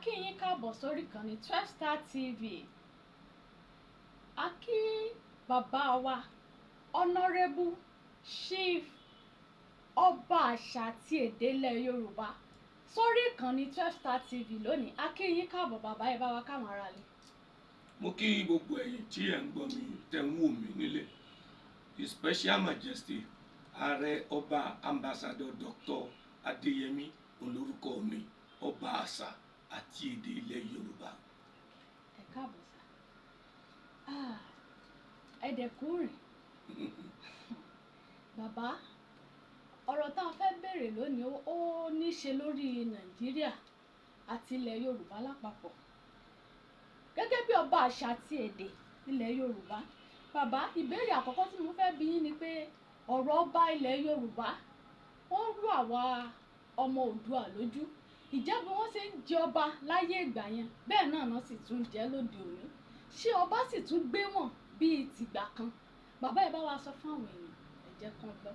kí yín káàbọ̀ sórí ìkànnì 12 Star TV. A kí bàbá wa Honourable Chief ọba àṣà àti èdè ilẹ̀ Yorùbá sórí ìkànnì 12 Star TV lónìí. A kí yín káàbọ̀ bàbá, ẹ bá wa káwọn ará lé. Mo kí gbogbo ẹ̀yin tí ẹ̀ ń gbọ́ mi tẹ̀ ń wò mí nílé. His Special Majesty Ààrẹ Ọba Ambassador Dr. Adéyẹmí olórúkọ mi, ọba àṣà àti èdè ilẹ̀ Yorùbá. Ẹ káàbọ̀ sá. Ẹ dẹ̀kú rìn. Bàbá, ọ̀rọ̀ tá a fẹ́ bèèrè lónìí ó ní ṣe lórí Nàìjíríà àti ilẹ̀ Yorùbá lápapọ̀. Gẹ́gẹ́ bí ọba àṣà àti èdè ilẹ̀ Yorùbá, bàbá, ìbéèrè àkọ́kọ́ tí mo fẹ́ bi yín ni pé ọ̀rọ̀ ọba ilẹ̀ Yorùbá ó ń rú àwa ọmọ Oòduà lójú. Ìjẹ́ bí wọ́n ṣe ń jẹ ọba láyé ìgbà yẹn bẹ́ẹ̀ náà sì tún jẹ́ lóde òní. Ṣé ọba sì tún gbé wọn bíi tìgbà kan? Bàbá, ẹ bá wa sọ fún àwọn èèyàn, ẹ jẹ́ kán gbọ́.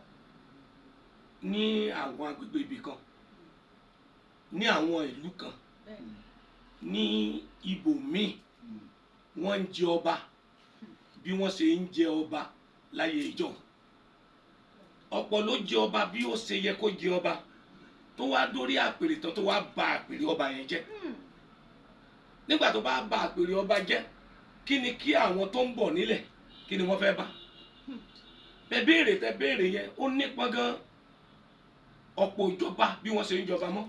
Ní àwọn agbègbè ibì kan, ní àwọn ìlú kan, ní ibòmíì, wọ́n ń jẹ ọba bí wọ́n ṣe ń jẹ ọba láyé ìjọ. Ọ̀pọ̀ ló jẹ ọba bí ó ṣe yẹ kó jẹ ọba, tó wá dórí àpèrè tán tó wá bà àpèrè ọba yẹn jẹ́. Nígbà tó bá bà àpèrè ọba jẹ́, kí ni kí àwọn tó ń bọ̀ nílẹ̀ kí ni wọ́n fẹ́ bá? Tẹ béèrè yẹn ó nípọn gan. Ọ̀pọ̀ ìjọba bí wọ́n ṣe ń jọba mọ́.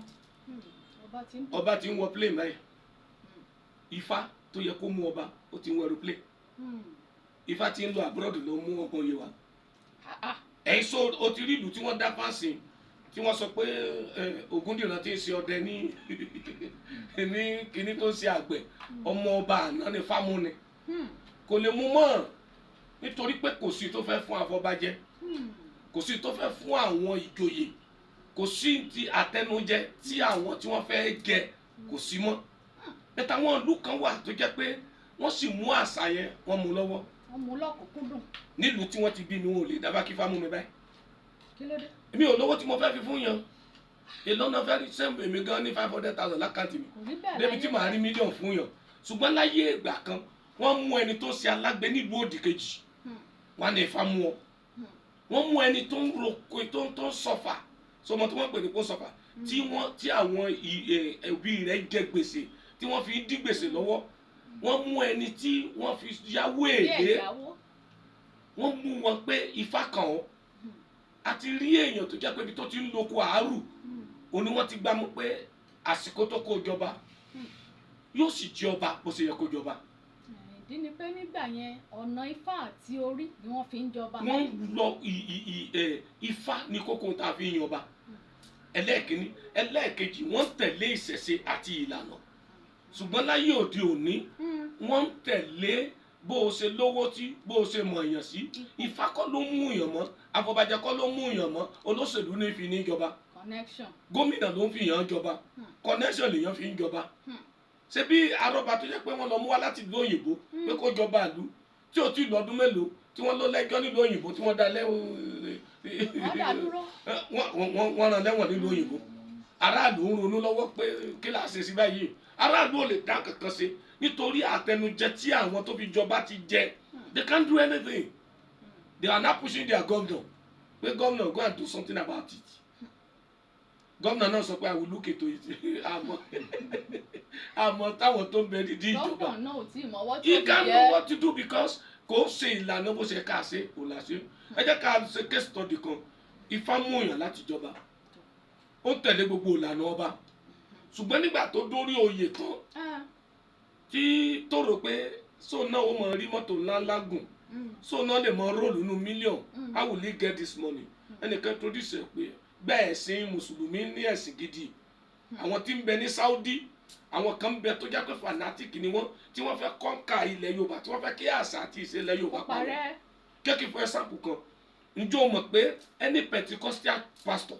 Ọba ti ń wọ plane báyìí. Ifá tó yẹ kó mú ọba ó ti ń wọ aeroplane. Ifá ti ń lọ abroad ló mú ọgbọ́n yé wa. Ẹ̀yin so o ti rí ìlú tí wọ́n dá fáǹsì tí wọ́n sọ pé Ògúndìran ti ń ṣe ọdẹ ní kíní tó ń ṣe àgbẹ̀, ọmọ ọba àná ni Fámúni. Kò lè mú mọ́ nítorí pé kò sí tó fẹ́ fún afọbajẹ, kò sí tó fẹ́ fún àwọn ìjòyè, kò sí ti àtẹnujẹ tí àwọn tí wọ́n fẹ́ jẹ kò sí mọ́. Bẹ́ẹ̀ táwọn ìlú kan wà tó jẹ́ pé wọ́n sì mú àṣà yẹn wọ́n mú lọ́wọ́. Wọ́n mú lọ́kùnkúndùn. Nílùú tí wọ́n ti bí mi wọn ò lè dábàá kí Fámúmi báyìí. Kí ló dé? Èmi ò lówó tí mo fẹ́ fi fún yan. Ìlọ́nà fẹ́ rí sẹ́mu èmi gan ní 500,000 lákàntì mi. Débi tí màá rí mílíọ̀nù fún yan. Ṣùgbọ́n láyé ìgbà kan, wọ́n mú ẹni tó ṣe alágbe nílùú òdì kejì. Wọ́n á ní Ifá mú ọ. Wọ́n mú ẹni tó ń roko tó ń sọ̀fà. Sọmọ tí wọ́n pè ní kó sọ̀fà. Tí àwọn ẹbí rẹ̀ jẹ gbèsè tí wọ́n fi dí gbèsè lọ́wọ́. Wọ́n mú ẹni tí wọ́n fi yáwó èlé. Wọ́n mú wọn pé Ifá kàn ọ́. Àti rí èèyàn tó jẹ́ pé ibi tó ti ń loko àárù, òní wọ́n ti gbá mú pé àsìkò tó kó jọba yóò sì jẹ ọba bó ṣe yẹ kó jọba. Ìdí ni pé nígbà yẹn ọ̀nà Ifá àti orí ni wọ́n fi ń jọba. Wọ́n lọ Ifá ní kókó tá a fi ń yan ọba. Ẹlẹ́ẹ̀kínní, ẹlẹ́ẹ̀kejì wọ́n tẹ̀lé ìṣẹ̀ṣe àti ìlànà. Ṣùgbọ́n láyé òde òní, wọ́n tẹ̀lé bó o ṣe lówó tí bó o ṣe mọ̀ èèyàn sí. Ifá kọ́ ló mú èèyàn mọ́, afọbajẹ kọ́ ló mú èèyàn mọ́, olóṣèlú ní fi ní jọba. Connection. Gómìnà ló ń fi yàn jọba. Connection lèèyàn fi ń jọba. Ṣé bí arọ́ba tó jẹ́ pé wọ́n lọ mú wá láti ìlú òyìnbó pé kó jọba ìlú tí ò tí ì lọ́dún mélòó tí wọ́n lọ lẹ́jọ́ nílùú òyìnbó tí wọ́n dá lẹ́wọ̀n. Wọ́n rán lẹ́wọ̀n nílùú òyìnbó. Aráàlú ń ronú lọ́wọ́ pé kí là á ṣe sí báyìí. Aráàlú ò lè dá kankan ṣe nítorí àtẹnujẹ tí àwọn tó fi jọba ti jẹ. They can't do anything. They are now pushing their governor. Pé governor go and do something about it. Governor náà sọ pé I will look into it. Àmọ́ táwọn tó ń bẹ nídìí ìjọba. Governor náà ò tí ì mọ what to do. He can't know what to do because kò ṣe ìlànà bó ṣe ká ṣe kò là ṣe. Ẹ jẹ́ ká ṣe case study kan. Ifá mú èèyàn láti jọba. Ó tẹ̀lé gbogbo ìlànà ọba. Ṣùgbọ́n nígbà tó dórí oyè tán, tí tó rò pé sóònà ó mọ rí mọ́tò ńláńlá gùn, sóònà lè mọ róòlù nínú mílíọ̀nù, how will he get this money? Ẹnìkan introduce pé bẹ́ẹ̀ ẹ̀sìn mùsùlùmí ní ẹ̀sìn gidi. Àwọn tí ń bẹ ní Saudi, àwọn kan ń bẹ tó jẹ́ pé fanatic ni wọ́n, tí wọ́n fẹ́ kọ́ńkà ilẹ̀ Yorùbá, tí wọ́n fẹ́ kí àṣà àti ìṣe ilẹ̀ Yorùbá parẹ́. Kéèkì fún ẹ̀sàpù kan, ǹjọ́ o mọ̀ pé any Pentecostal pastor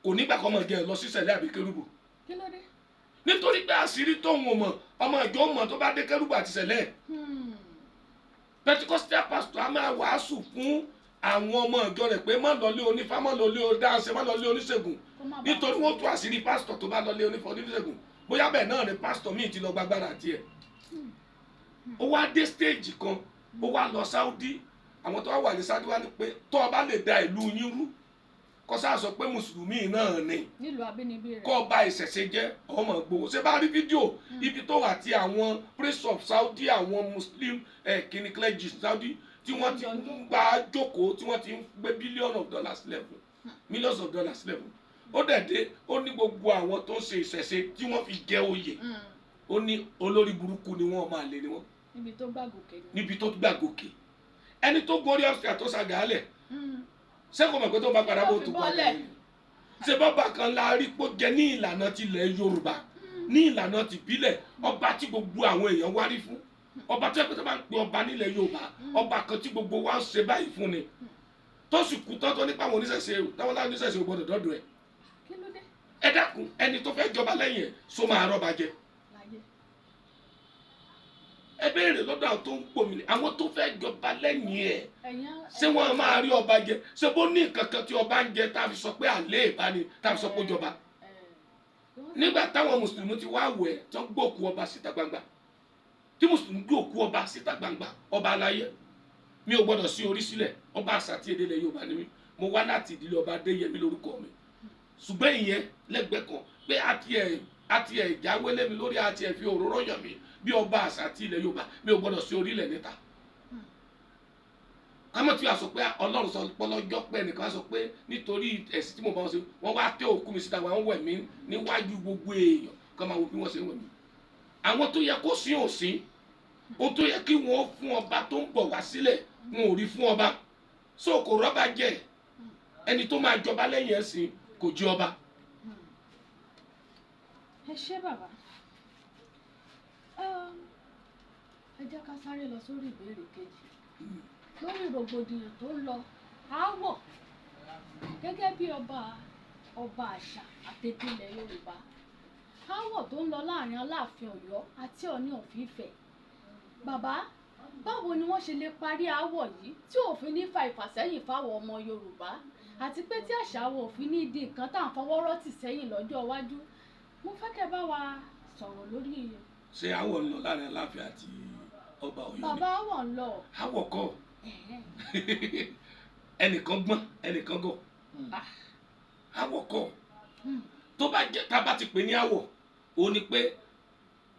kò nígbà kan mọ̀ jẹ́ lọ sí sẹ̀lẹ̀ àbí kérúbù. Kí ló dé? Nítorí pé àṣírí tóun ò mọ̀ ọmọ ìjọ mọ̀ tó bá dé kérúbù àti sẹ̀lẹ̀. Pentecostal pastor a máa wàásù fún àwọn ọmọ ìjọ rẹ̀ pé má lọ lé onífá, má lọ lé odáṣe, má lọ lé oníṣègùn. Nítorí wọ́n tú àṣírí pastor tó bá lọ lé oníṣègùn bóyá bẹ́ẹ̀ náà ni pásítọ̀ míì ti lọ gbàgbára tiẹ̀ ó wá dé stage kan ó wá lọ Saudi àwọn tó wà ní Saudi wá ní pé tó o bá lè da ìlú yín rú kó sáà sọ pé mùsùlùmí náà ni nílùú abínibí rẹ̀ kó o bá ìṣẹ̀ṣe jẹ́ ọmọ gbowó ṣé bá rí fídíò ibi tó wà tí àwọn prince of Saudi àwọn muslim kìnnì clergy Saudi tí wọ́n ti ń gba jókòó tí wọ́n ti ń gbé billions of dollars level millions of dollars level ó dẹ̀ dé ó ní gbogbo àwọn tó ń ṣe ìṣẹ̀ṣe tí wọ́n fi jẹ oyè ó ní olórí burúkú ni wọ́n máa lè ní wọ́n níbi tó gbàgòkè níbi tó gbàgòkè ẹni tó gorí ọ̀sẹ̀ tó ṣàgàálẹ̀ ṣé kò mọ̀ pé tó bá padà bó tó padà ní ṣe bọ́bà kan la rí pé jẹ ní ìlànà tilẹ̀ Yorùbá ní ìlànà tìbílẹ̀ ọba tí gbogbo àwọn èèyàn wárí fún ọba tó yẹ pé tó bá ń pe ọba nílẹ̀ Yorùbá ọba kan tí gbogbo wa ń ṣe báyìí fún ni tó sì kú tọ́tọ́ nípa àwọn oníṣẹ̀ṣe táwọn láwọn oníṣẹ̀ṣe ò gbọdọ̀ dọ́dọ̀ ẹ̀ ẹ dákun ẹni tó fẹ́ jọba lẹ́yìn ẹ̀ só máa rọ́ba jẹ ẹ béèrè lọ́dọ̀ àwọn tó ń pòmìnir àwọn tó fẹ́ jọba lẹ́yìn ẹ̀ ṣé wọ́n máa rí ọba jẹ ṣé bó ní nǹkan kan tí ọba ń jẹ tá a fi sọ pé àlẹ́ ìbáni tá a fi sọ pé ó jọba nígbà táwọn mùsùlùmí ti wá wẹ̀ tó ń gbòkú ọba síta gbangba tí mùsùlùmí gbòkú ọba síta gbangba ọba aláyé mi ò gbọdọ̀ sí orí sílẹ̀ ọba àṣà tí èdè ilẹ̀ Yorùbá ni mí mo wá láti ìdílé ọba Adéyẹmí lórúkọ mi ṣùgbọ́n ìyẹn lẹ́gbẹ̀ẹ́ kan pé àti ẹ̀ jáwélé mi lórí àti ẹ̀ fi òróró yàn mí bí ọba àṣà tí ilẹ̀ Yorùbá mi ò gbọdọ̀ sí orílẹ̀ níta kámọ́ tí a sọ pé Ọlọ́run sọ pọlọ́jọ́ pé ẹnìkan sọ pé nítorí ẹ̀sìn tí mo bá wọn ṣe wọ́n wá tẹ òkú mi síta wọ́n wẹ̀ mí níwájú gbogbo èèyàn kọ́ máa wo bí wọ́n ṣe ń wẹ̀ mí àwọn tó yẹ kó sí òsín ohun tó yẹ kí wọ́n fún ọba tó ń bọ̀ wá sílẹ̀ wọn ò rí fún ọba so kò rọ́bà jẹ́ ẹni tó máa jọba lẹ́yìn ẹ̀sìn kò jẹ́ ọba. ẹ ṣé bàbá ẹ jẹ́ ká sáré lọ sórí ìbéèrè kejì lórí rògbòdìyàn tó ń lọ aáwọ̀ gẹ́gẹ́ bí ọba àṣà àtètè ilẹ̀ Yorùbá aáwọ̀ tó ń lọ láàrin Aláàfin Ọ̀yọ́ àti Ọọ̀ni of Ifẹ̀ bàbá báwo ni wọ́n ṣe lè parí aáwọ̀ yìí tí òfin ní fa ìfàsẹ́yìn fáwọn ọmọ Yorùbá àti pé tí àṣà wo òfin ní di nǹkan tá à ń fọwọ́rọ́ tì sẹ́yìn lọ́jọ́ iwájú mo fẹ́ kẹ́ bá wa sọ̀rọ̀ lórí. ṣé aáwọ̀ ń lọ láàrin Aláàfin àti ọba Ọ̀yọ́ ni bàbá aáwọ̀ ń lọ. aáwọ̀ kọ́ ẹnìkan gbọ́n ẹnìkan gọ̀ aáwọ̀ kọ́ tó bá jẹ́ tá a bá ti pè ní aáwọ̀ ó ní pé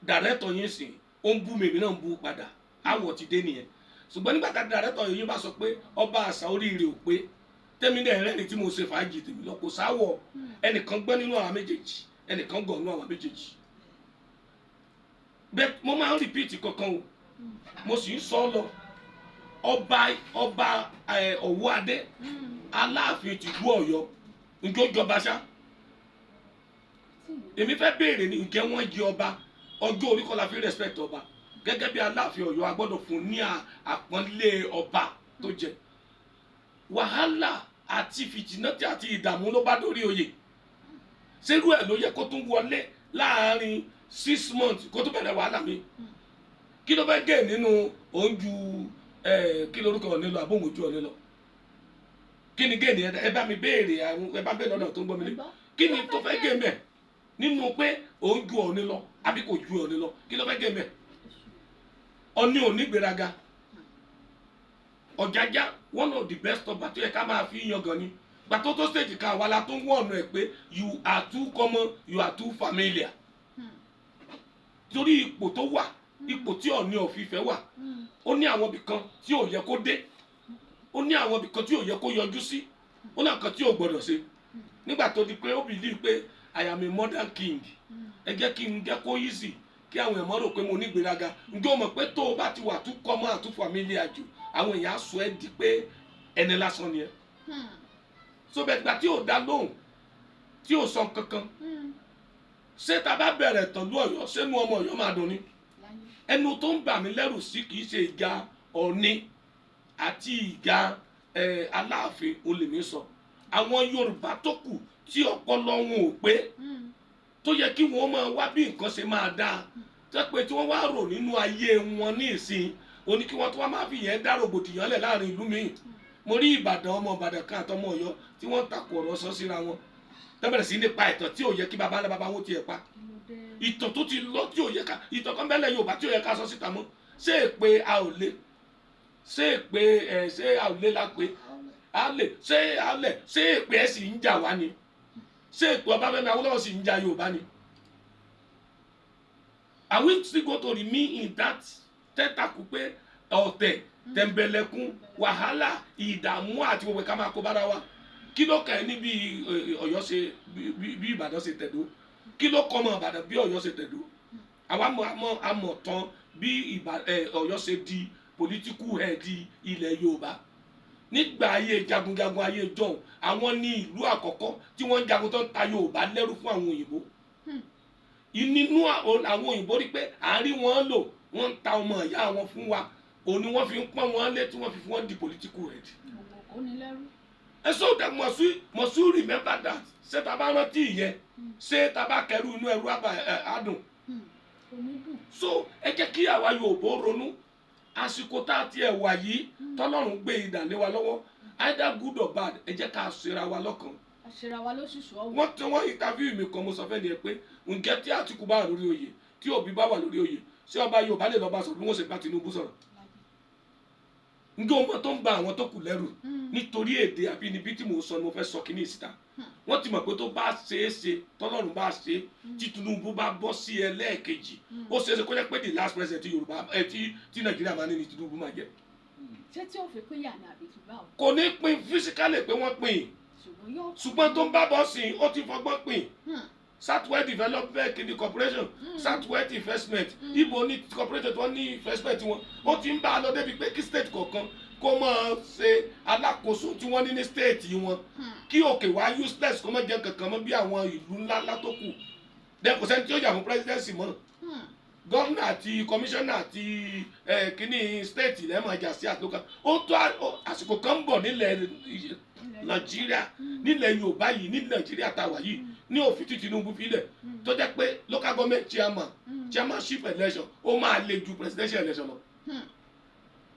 dàrẹ́tọ̀ yín sìn ó ń bú mi èmi náà ń bú padà aáwọ̀ ti dé nìyẹn ṣùgbọ́n nígbà tá dàrẹ́tọ̀ yín bá sọ pé ọba àṣà oríire ò pé tẹ́mi dẹ̀ rẹ́ni tí mo ṣe fàájì tèmi lọ kò sáwọ̀ ẹnìkan gbọ́n nínú àwọn méjèèjì ẹnìkan gọ̀ nínú àwọn méjèèjì bẹ́ẹ̀ mo máa ń rìpíìtì kankan o mo sì ń sọ lọ ọba Ọ̀wọ́ adé Aláàfin tìlú Ọ̀yọ́ njó jọba ṣá èmi fẹ́ béèrè ní ǹjẹ́ wọ́n jẹ ọba ọjọ́ orí kọ́ la fi respect ọba gẹ́gẹ́ bí Aláàfin Ọ̀yọ́ a gbọ́dọ̀ fún ní àpọ́nlé ọba tó jẹ wàhálà àti fìtínátì àti ìdààmú ló bá dórí oyè ṣerú ẹ̀ ló yẹ kó tún wọlé láàárín 6 months kó tó bẹ̀rẹ̀ wàhálà mi kí ló fẹ́ gé nínú oúnjẹ kí lórúkọ Ọ̀ọ̀ni lọ àbóhùn ojú Ọ̀ọ̀ni lọ kí ni gé ni ẹ bá mi béèrè àwọn ẹ bá béèrè lọ́dọ̀ tó ń gbọ́ mi ní kí ni tó fẹ́ gé mẹ́ nínú pé òun ju Ọ̀ọ̀ni lọ àbí kò ju Ọ̀ọ̀ni lọ kí ló fẹ́ gé mẹ́ Ọ̀ọ̀ni ò ní gbéraga Ọ̀jájá one of the best ọba tó yẹ ká máa fi yan gan ni gbàtó tó stage kan àwa la tó ń wọ̀ ọ̀nà ẹ̀ pé you are too common you are too familiar torí ipò tó wà ipò tí Ọọ̀ni of Ifẹ̀ wà ó ní àwọn ibì kan tí ò yẹ kó dé ó ní àwọn ibì kan tí ò yẹ kó yọjú sí ó ní àkàn tí ò gbọdọ̀ ṣe nígbà tó di pé ó believe pé I am a modern king ẹ jẹ́ kí n jẹ́ kó easy kí àwọn èèyàn rò pé mo ní gbéraga ǹjẹ́ o mọ̀ pé tó o bá ti wà too common àtú familiar jù àwọn èèyàn á sọ ẹ́ di pé ẹni lásán ni ẹ so bẹ́ẹ̀ gbà tí ò dá lóhùn tí ò sọ kankan ṣé ta bá bẹ̀rẹ̀ tán lú Ọ̀yọ́ sẹ́nu ọmọ Ọ̀yọ́ máa dùn ni ẹnu tó ń bà mí lẹ́rù sí kì í ṣe ìjà Ọọ̀ni àti ìjà Aláàfin olèmí sọ àwọn Yorùbá tó kù tí ọpọlọ wọn ò pé tó yẹ kí wọ́n máa wá bí nǹkan ṣe máa dáa tẹ́ pé tí wọ́n wá rò nínú ayé wọn ní ìsìn oní kí wọ́n tó wá máa fi yẹn dá rògbòdìyàn lẹ̀ láàrin ìlú mi mo rí Ìbàdàn ọmọ Ìbàdàn kan àtọmọ Ọ̀yọ́ tí wọ́n takò ọ̀rọ̀ sọ síra wọn tẹ́bẹ̀rẹ̀ sí nípa ìtàn tí ò yẹ kí baba ńlá baba wọn tiẹ̀ pa ìtàn tó ti lọ tí ò yẹ ká ìtàn kan bẹ́ẹ̀ lẹ̀ Yorùbá tí ò yẹ ká sọ síta mọ́ ṣé èpè a ò lé ṣé èpè ṣé a ò lé la pé a lè ṣé a lẹ̀ ṣé èpè ẹ̀ sì ń jà wá ni ṣé èpè Ọbáfẹ́mi Awólọ́wọ̀ sì ń jà Yorùbá ni. Are we still going to remain in that tentacle pé ọ̀tẹ̀ tẹ̀m̀bẹ̀lẹ̀kún wàhálà ìdààmú àti gbogbo ká máa kó bára wa kí ló kàn ní bí Ọ̀yọ́ ṣe bí Ìbàdàn ṣe tẹ̀dó kí ló kọ́ ọmọ Ìbàdàn bí Ọ̀yọ́ ṣe tẹ̀dó àwa àmọ̀ tán bí Ọ̀yọ́ ṣe di political head ilẹ̀ Yorùbá nígbà ayé jagunjagun ayé jọ̀hún àwọn ní ìlú àkọ́kọ́ tí wọ́n ń jagun tó ń ta Yorùbá lẹ́rú fún àwọn òyìnbó nínú àwọn òyìnbó rí pé àárín wọn lò wọ́n ń ta ọmọ ìyá wọn fún wa òun ni wọ́n fi ń pọ́n wọn lé tí wọ́n fi fún wọn di political head. And so that must we remember that ṣé tá bá rántí ìyẹn ṣé tá bá kẹrù inú ẹrú àdùn. So ẹ jẹ́ kí àwa Yorùbá ronú àsìkò tá a ti ẹ̀ wà yìí tọ́lọ́run gbé idà lé wa lọ́wọ́ either good or bad ẹ jẹ́ ká ṣera wa lọ́kàn. àṣera wa ló ṣùṣù ọwọ́. wọ́n tí wọ́n interview mi kan mo sọ fẹ́ ni ẹ pé ǹjẹ́ tí Àtìkù bá wà lórí oyè tí Òbí bá wà lórí oyè ṣé ọba Yorùbá lè lọ́ọ́ bá sọ bí wọ́n ṣe bá Tinubu sọ̀rọ̀. ǹjẹ́ ọmọ tó ń ba àwọn tó kù lẹ́rù nítorí èdè àbínibí tí mò ń sọ ni mo fẹ́ sọ kíní ìsìta wọ́n ti mọ̀ pé tó bá ṣeé ṣe tọ́lọ́run bá ṣe tí Tinubu bá bọ́ sí ẹlẹ́ẹ̀kejì ó ṣeé ṣe kó jẹ́ pé the last president Yorùbá tí Nàìjíríà máa ní ni Tinubu máa jẹ́. ṣé tí ó fi pín yà ní àbí fi bá o. kò ní pín physically pé wọ́n pín ṣùgbọ́n tó ń bá bọ́ sí ó ti fọgbọ́n pín Southwest Development Kini Corporation Southwest Investment ibo ní corporation tó ní investment wọn ó ti ń bá a lọ débi pé kí state kọ̀ọ̀kan kó máa ṣe alákòóso tí wọ́n ní ní state wọn kí òkè wá useless kó má jẹ́ kankan mọ́ bí àwọn ìlú ńláńlá tó kù dẹ́kun sẹ́ni tí ó jà fún presidency mọ́ gọ́vnà àti kọmíṣánná àti kíní state lẹ́ẹ̀mọ̀ ajá sí àtúnkà ó tó àsìkò kan ń bọ̀ nílẹ̀ Nàìjíríà nílẹ̀ Yorùbá yìí ní Nàìjíríà tàwa yìí ní òfin tí Tinubu fi lẹ̀ tó jẹ́ pé local government chairmanship election ó máa le ju presidential election lọ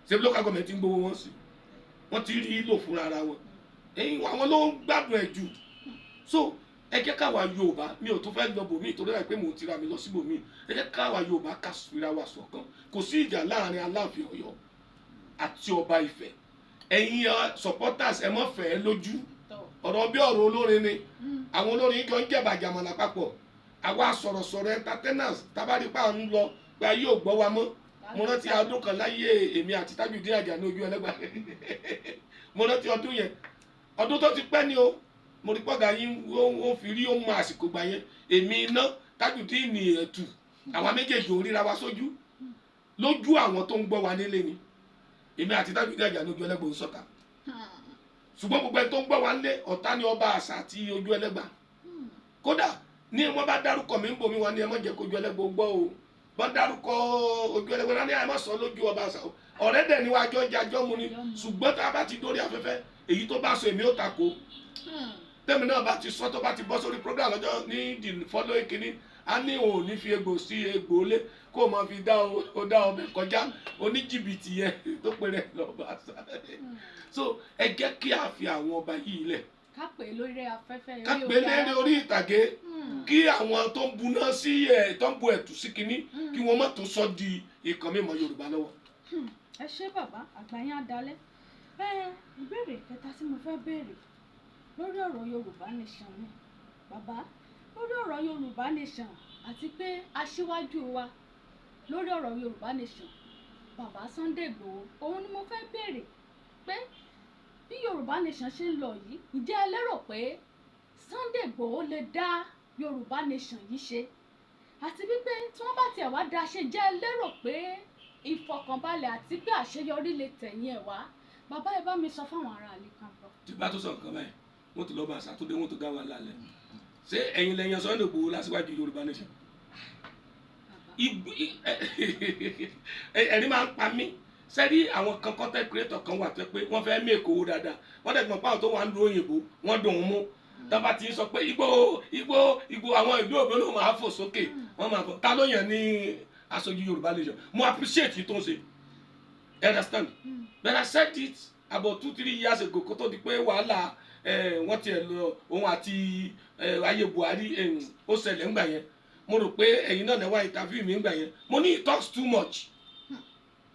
ṣé local government ń gbowó wọn sí wọ́n ti rí lò fúnra ara wọn àwọn ló ń gbádùn ẹ̀ jù so ẹ jẹ́ káwa Yorùbá mi ò tún fẹ́ lọ bòmí torí pé mò ń tira mi lọ sí bòmí ẹ jẹ́ káwa Yorùbá ká fira wa ṣọ̀kan kò sí ìjà láàrin Aláàfin Ọ̀yọ́ àti Ọba Ifẹ̀ ẹ̀yin supporters ẹ mọ̀ fẹ́ lójú ọ̀rọ̀ bí ọ̀rọ̀ olórin ni àwọn olórin jọ ń jẹ̀bàjàmọ̀ lápapọ̀ àwa sọ̀rọ̀sọ̀rọ̀ entertainers tábàdípà ń lọ pé ayé ò gbọ́ wa mọ́ mo rántí ọdún kan láyé èmi àti Tajudeen Àjàní Ojú Ẹlẹ́gbà mo rántí ọdún yẹn ọdún tó ti pẹ́ ni o mo rí pọ́gà yín ó fi rí ó mọ àsìkò gbà yẹn èmi iná Tajudeen ní ẹ̀tù àwọn méjèèjì ò ríra wa sójú lójú àwọn tó ń gbọ́ wa nílé ni èmi àti Tajudeen Àjàní Ojú Ẹlẹ́gbà ń sọ̀tà ṣùgbọ́n gbogbo ẹni tó ń gbọ́ wa nílé ọ̀tá ni Ọba Àṣà àti Ojú Ẹlẹ́gbà kódà ní wọ́n bá dárúkọ mi ń bomi wa ní ẹ má jẹ́ kó Ojú Ẹlẹ́gbà gbọ́ o wọ́n dárúkọ Ojú Ẹlẹ́gbà náà ní àmọ́ sọ lójú Ọba Àṣà ọ̀rẹ́ dẹ̀ ni wàá jọ jẹ àjọ mu ni ṣùgbọ́n tá a bá ti dórí afẹ́fẹ́ èyí tó bá sọ èmi ó takò tẹ́mi náà bá ti sọ tó bá ti bọ́ sórí program lọ́jọ́ ní the following kìíní a ní òun ní fi egbò sí egbò lé kó o máa fi dá ọbẹ̀ kọjá oníjìbìtì yẹn tó péré lọ́ba Àṣà so ẹ jẹ́ kí a fi àwọn ọba yìí lẹ̀ ká pè é lórí afẹ́fẹ́ ká pè é lórí orí ìtàgé kí àwọn tó ń buná sí tó ń bu ẹ̀tù sí kínní kí wọ́n má tó sọ di ìkànnì mọ́ Yorùbá lọ́wọ́. ẹ ṣé bàbá àgbáyé adalẹ ìbéèrè kẹta tí mo fẹ́ béèrè lórí ọ̀rọ̀ Yorùbá nation ni bàbá lórí ọ̀rọ̀ Yorùbá nation àti pé aṣíwájú wa lórí ọ̀rọ̀ Yorùbá nation bàbá Sunday Igboho òun ni mo fẹ́ béèrè pé bí Yorùbá nation ṣe ń lọ yìí ǹjẹ́ ẹ lérò pé Sunday Igboho lè dá Yorùbá nation yìí ṣe àti wípé tí wọ́n bá tiẹ̀ wá dá ṣe ǹjẹ́ ẹ lérò pé ìfọkànbalẹ̀ àti pé àṣeyọrí lè tẹ̀yìn ẹ̀ wá bàbá ẹ bá mi sọ fáwọn ará àlè kan bọ̀. tí bá tó sọ nǹkan báyìí wọ́n ti lọ bá Àṣà tó dé wọ́n tó dá wa lálẹ́ ṣé ẹ̀yin lẹ́yìn Sunday Igboho lásìwájú Yorùbá nation ẹ̀rí máa ń pa mí sẹ́rí àwọn kan content creator kan wà pé wọ́n fẹ́ mí èkó owó dáadáa wọ́n dẹ̀ gbọ́n pàwọn tó wà ń lu òyìnbó wọ́n dùn ún mú tábà ti sọ pé Ìgbò àwọn ìlú òbí ló máa fò sókè wọ́n máa fọ ta ló yàn ní aṣojú Yorùbá nation mo appreciate yìí tó ń ṣe understand but I said it about 2-3 years ago kó tó di pé wàhálà wọ́n tiẹ̀ lọ òun àti ayé Buhari ó ṣẹlẹ̀ ńgbà yẹn mo rò pé ẹ̀yin náà lẹ́wà interview mi ńgbà yẹn mo ní he talks too much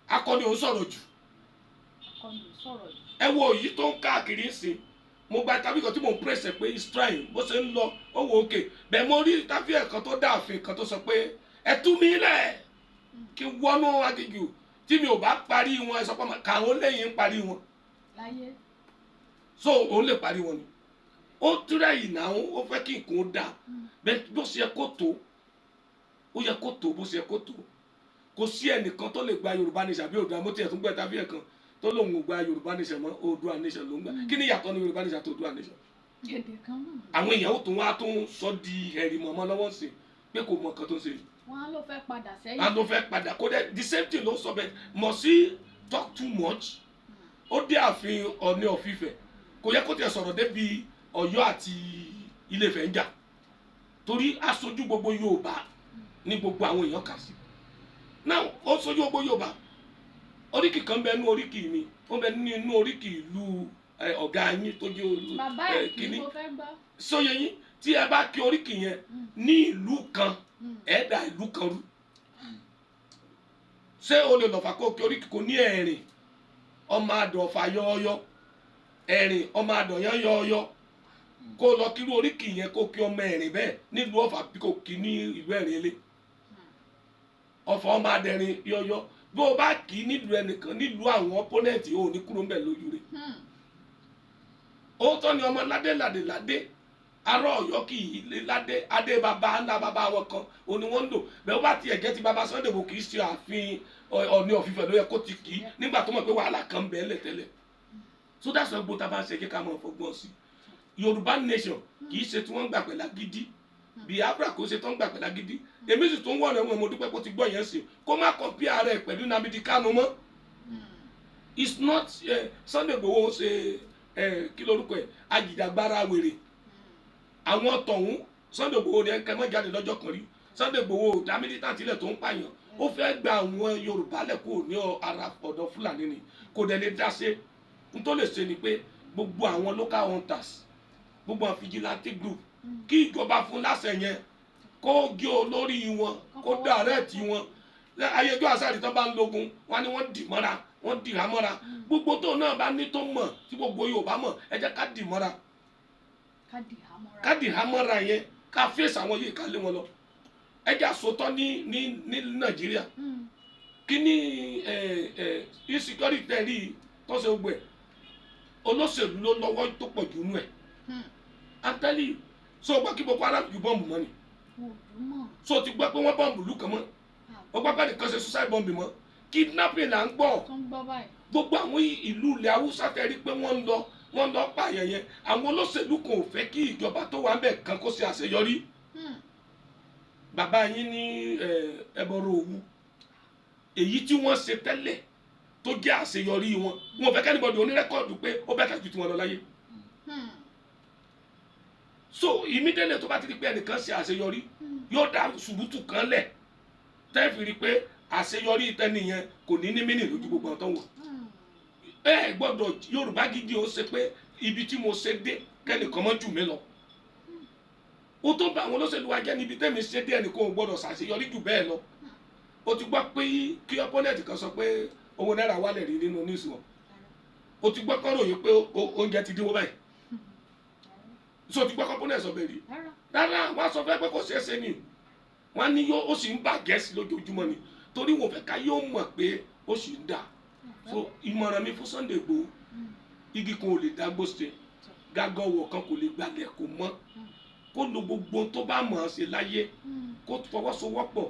akọni òun sọ̀rọ̀ jù ẹ wo èyí tó ń káàkiri ń sìn mo gba interview kan tí mo ń praise pé he's trying bó ṣe ń lọ ó wò ókè bẹ́ẹ̀ mo rí interview kan tó dá àfin kan tó sọ pé ẹ tú mi lẹ̀ kí n wọnú agígù tí mi ò bá parí wọn ẹ sọ pé káwọn lẹ́yìn ń parí wọn so òun lè parí wọn ni ó túra yìí náà ó fẹ́ kí nǹkan ó dáa bẹ́ẹ̀ bó ṣe yẹ kó tó ó yẹ kó tó bó ṣe yẹ kó tó kò sí ẹnìkan tó lè gba Yorùbá nation àbí Oòduà mo tiẹ̀ tún gbọ́ interview kan tó lóun ò gba Yorùbá nation mọ́ Oòduà nation ló ń gbà kí ni ìyàtọ̀ ní Yorùbá nation àti Oòduà nation àwọn èèyàn ó tún wá tún sọ di ẹ̀rì mọ̀mọ́ lọ́wọ́ sí pé kò mọ nǹkan tó ń ṣe. wọn á ló fẹ́ padà sẹ́yìn. wọn á ló fẹ́ padà kó dẹ the same thing ló sọ bẹ́ẹ̀ must he talk too much ó dé ààfin Ọọ̀ni of Ifẹ̀ kò yẹ kó tiẹ̀ sọ̀rọ̀ débi Ọ̀yọ́ àti Ilé-Ifẹ̀ ń jà torí aṣojú gbogbo Yorùbá ní gbogbo àwọn èèyàn kà sí náà ó ṣojú gbogbo Yorùbá oríkì kan bẹ nínú oríkì mi ó bẹ nínú oríkì ìlú ọ̀gá yín tó jẹ́ olú kínní sóye yín tí ẹ bá kí oríkì yẹn ní ìlú kan ẹ dá ìlú kan rú ṣé o lè lọ́fà kó kí oríkì kò ní ẹ̀rìn ọmọ àdọ̀fà yọ́ọ́yọ́ ẹ̀rìn ọmọ àdọ̀yán yọ́ọ́yọ́ kó lọ kírú oríkì yẹn kó kí ọmọ ẹ̀rìn bẹ́ẹ̀ nílùú Ọ̀fà bí kò kí ní ìlú ẹ̀rìn ilé Ọ̀fà ọmọ àdẹ̀rìn yọ́ọ́yọ́ bó o bá kì í nílùú ẹnìkan nílùú àwọn opponent ò ní kúrò ń bẹ̀ lójú rẹ̀ òótọ́ ni ọmọ ládé ará Ọ̀yọ́ kì í ládé adé bàbá ńlá bàbá wọn kan òní wọ́n ń lò bẹ́ẹ̀ ó bá tiẹ̀ jẹ́ ti bàbá Sunday Igboho kì í ṣe ààfin Ọọ̀ni of Ifẹ̀ ló yẹ kó ti kì í nígbà tó mọ̀ pé wàhálà kan bẹ́ẹ̀ lẹ̀ tẹ́lẹ̀ so that's why gbogbo tá a bá ń ṣe kí ká mọ̀ fọgbọ́n sí Yorùbá nation kì í ṣe tí wọ́n gbà pẹ̀lú agídí Biafra kò ṣe tó ń gbà pẹ̀lú agídí èmi sì tún wọ̀n ẹ̀wọ̀n mo dúpẹ́ kó ti gbọ́ yẹn sí kó má compare rẹ̀ pẹ̀lú Nnamdi Kanu mọ́ it's not Sunday Igboho ṣe kí lórúkọ ẹ̀ ajìjàgbara wèrè àwọn tọ̀hún Sunday Igboho ni ẹnkẹ́ mọ́ jáde lọ́jọ́ kan rí Sunday Igboho dá militant ilẹ̀ tó ń pààyàn ó fẹ́ gba àwọn Yorùbá lẹ́kọ̀ọ́ ní ara ọ̀dọ̀ Fúlàní ni kò dẹ̀ lè dá ṣe n tó lè ṣe ni pé gbogbo àwọn local hunters gbogbo àwọn vigilante group kí ìjọba fún láṣẹ yẹn kó gé olórí wọn kó dàrẹ́ẹ̀tì wọn ayéjọ́ àṣàrí tó bá ń lógun wọn ni wọ́n dì mọ́ra wọ́n dì á mọ́ra gbogbo tó náà bá ní tó mọ̀ tí gbogbo Yorùbá mọ̀ ẹ jẹ́ ká dì mọ́ra ká dì á mọ́ra yẹn ká fèsì àwọn yìí ká lé wọn lọ ẹ jẹ́ àsotọ́ ní Nàìjíríà kí ní insecurity tẹ̀lé tó ṣe gbẹ olóṣèlú ló lọ́wọ́ tó pọ̀ jù nú ẹ̀ àtẹ́lẹ̀ so gbọ́ kí Boko Haram ju bọ́ọ̀mù mọ́ ni so ti gbọ́ pé wọ́n bọ́ọ̀mù lù kàn mọ́ wọ́n gbọ́ pé nìkan ṣe suicide bomb mọ́ kidnapping là ń gbọ́ gbogbo àwọn ìlú ilẹ̀ Haúsá tẹ́rí pé wọ́n lọ pààyàn yẹn àwọn olóṣèlú kan ò fẹ́ kí ìjọba tó wà ń bẹ̀ kan kó ṣe àṣeyọrí bàbá yín ní ẹbọrọ Òwu èyí tí wọ́n ṣe tẹ́lẹ̀ tó jẹ́ àṣeyọrí wọn fẹ́ kẹ́nìbọ̀dì onírẹ́kọ̀dù pé ó bẹ́ẹ̀ tàjú tí wọ́n lọ láyé so immediately tó bá ti di pé ẹnìkan ṣe àṣeyọrí yóò dá ṣùrùtù kan lẹ̀ tẹ́ẹ̀fì rí pé àṣeyọrí tẹ́nìyẹn kò ní mínì lójú gbogbo ọ̀tọ̀ wọn ẹ gbọ́dọ̀ Yorùbá gidi ó ṣe pé ibi tí mo ṣe dé kẹ́nìkan mọ́ jù mí lọ ó tó bá àwọn olóṣèlú wa jẹ́ níbi tẹ́mi ṣe dé ẹnìkan ò gbọ́dọ̀ ṣàṣeyọrí jù bẹ́ẹ̀ lọ ó ti gbọ́ pé kí opponent kan sọ pé owó náírà wálẹ̀ rí nínú news wọn ó ti gbọ́ kọ́ ròyìn pé oúnjẹ ti dínwó báyìí so ti gbọ́ kọ́ opponent sọ bẹ́ẹ̀ rí rárá wọ́n á sọ fẹ́ pé kò ṣeé ṣe ni wọ́n á ní ó sì ń bà gẹ́sì lójoojúmọ́ ni torí wọn fẹ́ ká yóò mọ̀ pé ó sì ń dà so ìmọ̀ràn mi fún Sunday Igboho igi kan ò lè dá gbóṣe gágọ́wọ̀ kan kò lè gbalẹ̀ kó mọ́ kó lo gbogbo tó bá mọ̀ ọ́n ṣe láyé kó fọwọ́sowọ́pọ̀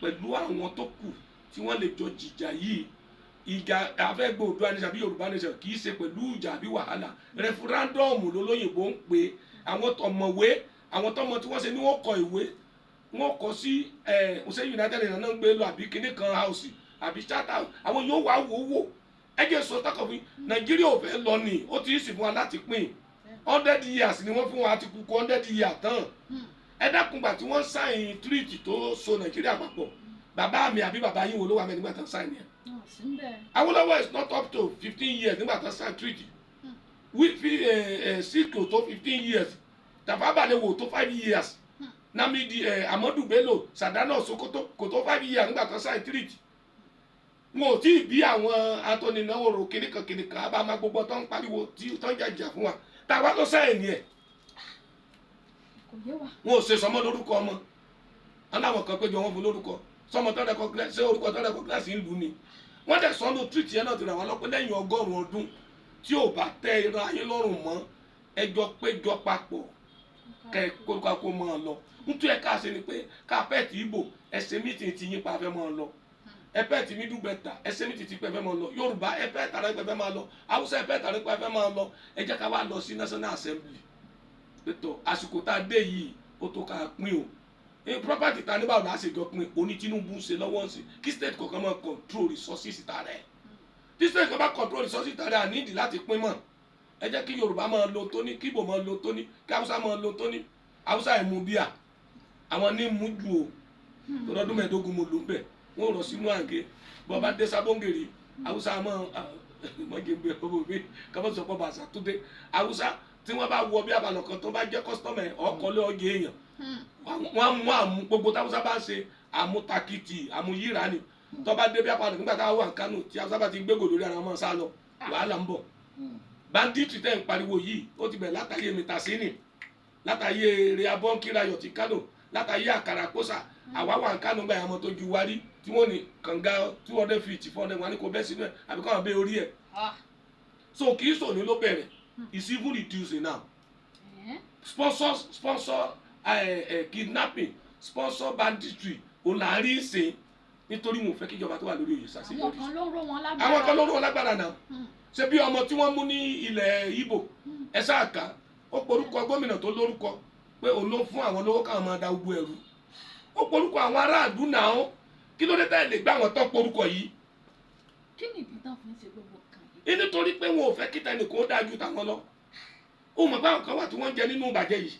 pẹ̀lú àwọn tó kù tí wọ́n lè jọ jìjà yìí ìjà àfẹ́gbẹ́ Oòduà nation àbí Yorùbá nation kì í ṣe pẹ̀lú ìjà àbí wàhálà rẹfúrándọ̀mù lólóyìnbó ń pè àwọn ọ̀mọ̀wé àwọn tọmọ tí wọ́n ṣe ni wọ́n kọ ìwé wọ́n kọ sí ṣé United Nations náà ń gbé lọ àbí kinní kan house àbí charter àwọn yóò wá wò ẹjẹ sọ tọkọ fún Nàìjíríà ò fẹ́ lọ ni ó ti sì fún wa láti pín 100 years ni wọ́n fún wa ti kú 100 years tán ẹ dákùngbà tí wọ́n sáìn treaty tó so Nàìjíríà papọ̀ bàbá mi àbí bàbá yín wo ló wà mẹ́ nígbà tán sáìn yẹn Awólọ́wọ̀ is not up to 15 years nígbà tán sáìn treaty sí kò tó 15 years Tafawa Balewa tó 5 years Namidi Amadu Bello Sadana Sokoto kò tó 5 years nígbà tó sign treaty wọn ò tí ì bí àwọn Anthony Naworo kìnìkan abáma gbogbo tó ń pariwo tí tó ń jàjà fún wa táwa ló sẹ́yìn ni ẹ̀ wọn ò ṣe sọmọ lórúkọ ọmọ aláwọ̀ kan péjọ wọn fún lórúkọ sọmọ tó rẹ kọ ṣé orúkọ tó rẹ kọ kíláàsì ń lù ní wọ́n dẹ̀ sọ́nù treaty yẹn náà ti rà wọ́n lọ́pẹ́ lẹ́yìn 100 ọdún tí ò bá tẹ́ ìran ayé lọ́rùn mọ́ ẹjọ́ péjọ papọ̀ kẹ́ kó máa lọ nítorí ẹ̀ ká ṣe ni pé kápẹ́ẹ̀tì Ìgbò ẹsẹ̀ mítì ti yín pa fẹ́ máa lọ ẹpẹ́ẹ̀tì Middle Belt ẹsẹ̀ mítì ti pẹ́ fẹ́ máa lọ Yorùbá ẹpẹ́ẹ̀tì àrẹ pẹ́ fẹ́ máa lọ Haúsá ẹpẹ́ẹ̀tì àrẹ pẹ́ fẹ́ máa lọ ẹ jẹ́ ká wá lọ sí National Assembly pẹ̀tọ̀ àsìkò tá a dé yìí ó tó ká pín o property ta ní báwo la ṣe jọ pín oní Tinubu ṣe lọ́wọ́ sí kí state kọ̀ọ̀kan máa control resources ta rẹ̀ tí state kan bá control resources ta rẹ̀ à nídìí láti pín mọ́ ẹ jẹ́ kí Yorùbá máa lo tóní kí Ìgbò máa lo tóní kí Haúsá máa lo tóní Haúsá ẹ̀ mú bíà àwọn ní mú ju o lọ́dún mẹ́ẹ̀ẹ́dógún mo lò ń bẹ̀ wọ́n rọ̀ sínú àgé bọ́ bá dé Sábóngèrè Haúsá mọ́gẹ́gbẹ́ ọmọ mi kábọ̀ sọ pé bàṣà tó dé Haúsá tí wọ́n bá wọ bí abalọ̀ kan tó bá jẹ́ kọ́sítọ́mẹ̀ ọkọ̀lé ọgẹ́ èèyàn wọ́n mú àmú gbogbo táwùsá bá ṣe àmútakìtì àmúyíra ni tó bá dé bí abalọ̀ nígbà táwọn wà Kánò tí Haúsá bá ti gbégò lórí ara wọn sá lọ wàhálà ń bọ̀ banditry tẹ́ ń pariwo yìí ó ti bẹ̀ látàyè Mìtàsínì látàyè Reabọ́nkírayọ̀ ti Kánò látàyè Àkàrà Kósà àwa wà Kánò báyìí àwọn tó ju wárí tí wọ́n ní kànga 200 feet 400 wọn ni kò bẹ́ sínú ẹ̀ àbí káwọn bẹ́ orí ẹ̀ so kì í sòní ló bẹ̀rẹ̀ it's even reducing now sponsor kidnapping sponsor banditry òun là ń rí ṣe nítorí wọn ò fẹ́ kíjọba tó wà lórí oyè sàṣeyọrí àwọn kan ló ró wọn lágbára náà ṣe bí ọmọ tí wọ́n mú ní ilẹ̀ Ìgbò ẹ̀sà àká ó porúkọ gómìnà tó lórúkọ pé òun ló fún àwọn lówó káwọn máa da gbogbo ẹrú ó porúkọ àwọn aráàlú náà kí ló dé tá ẹ lè gbá àwọn tó porúkọ yìí. kí ni ìdí tán fi ń ṣe gbogbo kan yìí. nítorí pé wọn ò fẹ́ kí tẹnìkan ó dájú táwọn lọ ó mọ̀ pé àwọn kan wà tí wọ́n ń jẹ nínú ìbàjẹ́ yìí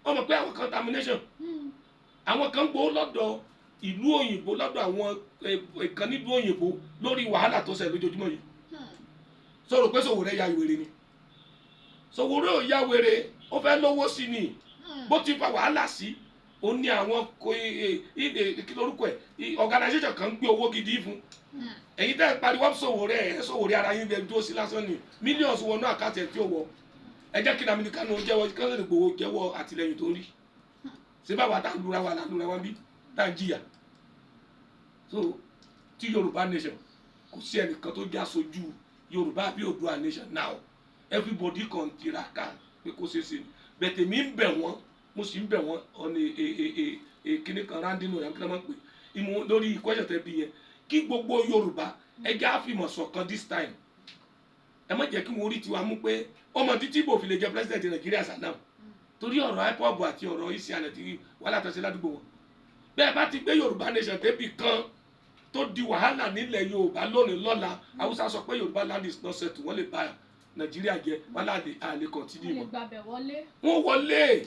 ó mọ̀ pé àwọn kan termination àwọn kan gbowó lọ́dọ̀ ìlú òyìnbó lọ́dọ̀ àwọn ìkan nílùú òyìnbó lórí wàhálà tó ṣẹlẹ̀ lójoojúmọ́ yìí sọ̀rọ̀ pé Sowore ya wèrè ni Sowore ò ya wèrè ó fẹ́ lówó sí ni bó ti fa wàhálà sí ó ní àwọn kí lórúkọ ẹ̀ organisation kan gbé owó gidi fún èyí tẹ́ ẹ pariwo Sowore ara yín bẹ dúró sí lásán ni millions wọnú àkáǹtì ẹ̀ tí ó wọ ẹ jẹ́ kí ní Aminu Kano jẹ́wọ́ kí wọ́n lè gbowó jẹ́wọ́ àtìlẹ́yìn tó ń rí ṣé báwa tá lura wa bí tá ń jìyà so tí Yorùbá nation kò sí ẹnìkan tó já sojú Yorùbá bí Oòduà nation now everybody kan tiraka pé kó ṣe é ṣe ni bẹ̀tẹ̀ mi ń bẹ̀ wọ́n mo sì ń bẹ̀ wọ́n ọ̀nà kíní kan rándínú yẹn kí wọ́n máa ń pè ìmú lórí question tẹ́ bí yẹn kí gbogbo Yorùbá ẹ jẹ́ àfìmọ̀ ṣọ̀kan this time ẹ má jẹ́ kí wọ́n rí tiwa mú pé ọmọ títí Ìgbò fi lè jẹ president Nàìjíríà sàdáà torí ọ̀rọ̀ IPOB àti ọ̀rọ̀ ìsìalẹ̀ tí wọ́n látọ̀ sí ládùúgbò wọn bẹ́ẹ̀ bá ti gbé Yorùbá nation débi kan tó di wàhálà nílẹ̀ Yorùbá lónìí lọ́la Haúsá sọ pé Yorùbá land is not settled wọ́n lè bá Nàìjíríà jẹ wọ́n láàlè àlè continue mọ́ wọ́n wọlé.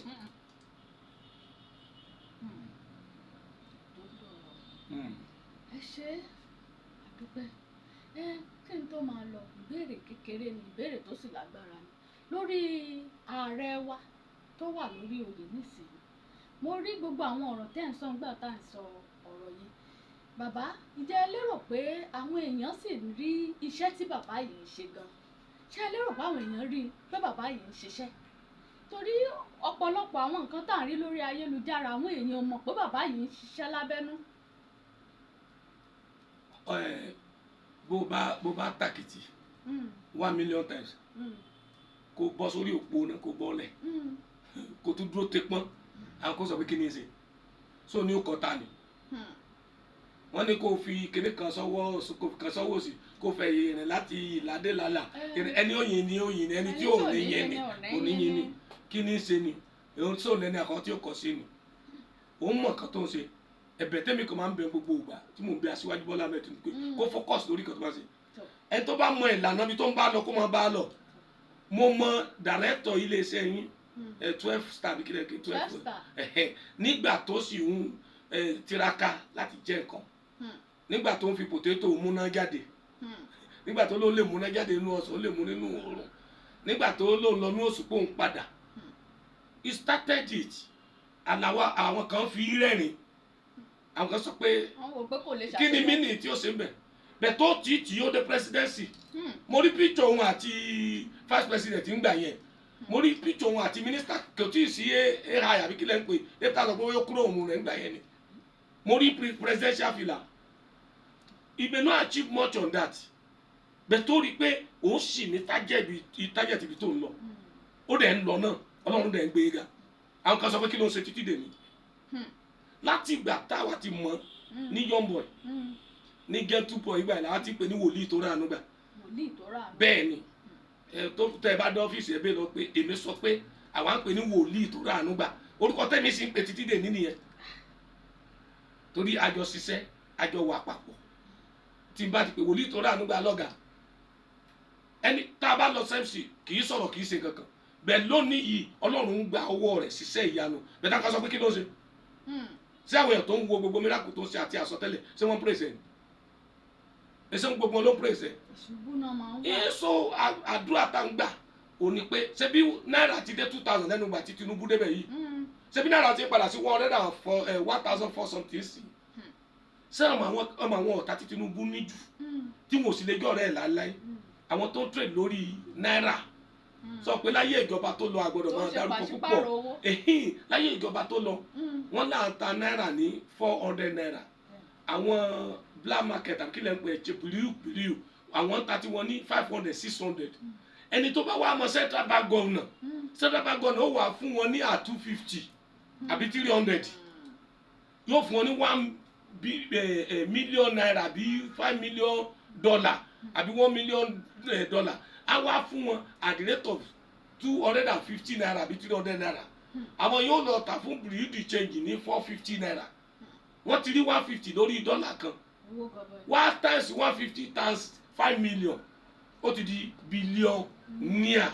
ẹ ṣe àdúpẹ́ kí n tó máa lọ ìbéèrè kékeré ni ìbéèrè tó sì lágbára ni lórí ààrẹ wa tó wà lórí oyè nísìnyí mo rí gbogbo àwọn ọ̀rọ̀ tẹ́ ń sọ nígbà tá à ń sọ ọ̀rọ̀ yìí bàbá ǹjẹ́ ẹ lérò pé àwọn èèyàn sì ń rí iṣẹ́ tí bàbá yìí ń ṣe gan ṣé ẹ lérò pé àwọn èèyàn rí pé bàbá yìí ń ṣiṣẹ́ torí ọ̀pọ̀lọpọ̀ àwọn nǹkan tá à ń rí lórí ayélujára àwọn èèyàn mọ̀ pé bàbá yìí ń ṣiṣẹ́ lábẹ́nú. bó bá tàkìtì 1 million times kó bọ́ sórí òpó náà kó bọ́ lẹ̀ kó tún dúró tepọ́n àwọn kó sọ pé kí ni ṣe so ní ó kọ́ ta ni wọ́n ní kó fi kíní kan sọ́wọ́ sí kó fẹ́ ìrìn láti ìlàdé lálà ẹni ó yin ni ó yin ni ẹni tí ò ní yin ni kò ní yin ni kí ni ṣe ni òun tí ò lẹ́ni àkọ́ tí ó kọ̀ sí ni òun mọ̀ kan tó ń ṣe ẹ̀bẹ̀ tẹ́mi kan máa ń bẹ gbogbo ìgbà tí mò ń bẹ Aṣíwájú Bọ́lá Ahmed Tinubu pé kó focus lórí kan tó bá ṣe ẹni tó bá mọ ìlànà bí tó ń bá lọ kó máa bá lọ mo mọ director iléeṣẹ́ yín 12 star bí kílẹ̀ kí 12 star nígbà tó sì ń tiraka láti jẹ́ nǹkan nígbà tó ń fi potato múná jáde nígbà tó ló lè múná jáde nínú ọsàn ó lè mú nínú oòrùn nígbà tó lóun lọ ní oṣù pòun padà he started it àlàwà àwọn kan fi rẹ́rìn àwọn kan sọ pé wọ́n wò pé kò lè kí ni ṣàṣeyọrí. mínì tí ó ṣe ń bẹ̀ bẹ̀ tó tí ó dé presidency mo rí picture òun àti vice president ń gbà yẹn mo rí picture òun àti minister kò tí ì sí ai àbí kílẹ̀ ń pè é ta sọ pé ó kúrò òun rẹ̀ ń gbà yẹn ni mo rí presidential fìlà he may not achieve much on that bẹ̀ tó rí i pé òun sì ní target ibi tó ń lọ ó dẹ̀ ń lọ náà ọlọ́run dẹ̀ ń gbé e ga àwọn kan sọ pé kí ló ń ṣe títí dèmi láti ìgbà táwa ti mọ̀ ní young boy ní get 2 ìgbà ìlà àti pé ní wòlíì tó ránu gbà wòlíì tó rà nù. bẹ́ẹ̀ ni tó tẹ́ ẹ bá dé ọ́fíìsì ẹ bẹ́ẹ̀ lọ pé èmi sọ pé àwa ń pè ní wòlíì tó ránu gbà orúkọ tẹ́mi sì ń pè títí dè nìyẹn torí àjọ ṣiṣẹ́ àjọ wà papọ̀ tí n bá ti pè wòlíì tó ránu gbà lọ́gà ẹni tá a bá lọ sẹ́msì kì í sọ̀rọ̀ kì í ṣe kankan bẹ́ẹ̀ lónìí yìí ọlọ́run ń gba ọwọ́ rẹ̀ ṣiṣẹ́ ìyanu bẹ́ẹ̀ tá a kọ́ sọ pé kí ló ń ṣe ṣé àwọn èèyàn tó ń wo gbogbo miracle tó ń ṣe àti àsọtẹ́lẹ̀ ṣé wọ́n praise ẹ̀ ẹ̀ ṣé gbogbo wọn ló praise ẹ̀. ìṣubú náà máa ń wà. èso àdúrà tá ń gbà ò ní pé ṣé bí náírà ti dé 2000 lẹ́nu ìgbà tí Tinubu débẹ̀ yìí ṣé bí náírà ti padà sí 1,400 something sí ṣé ọmọ àwọn ọ̀tá tí Tinubu ní jù tí wọn ò sì lè jọ ọ̀rẹ́ ẹ̀ láéláé àwọn tó ń trade lórí náírà sọ pé láyé ìjọba tó lọ àgbọ́dọ̀ máa dárúkọ púpọ̀ láyé ìjọba tó lọ wọ́n là ń ta náírà ní 400 naira àwọn black market àbí kílẹ̀ ń pè é pìrìù àwọn ń ta tí wọ́n ní 500 600 ẹni tó bá wà mọ́ central bank governor ó wà fún wọn ní 250 àbí 300 yóò fún wọn ní 1 million naira àbí $5 million àbí $1 million a wá fún wọn at the rate of 250 naira àbí 300 naira àwọn yóò lọ tà fún bureau change ní 450 naira wọ́n ti rí 150 lórí dọ́là kan 1 times 150 times 5 million ó ti di billion níà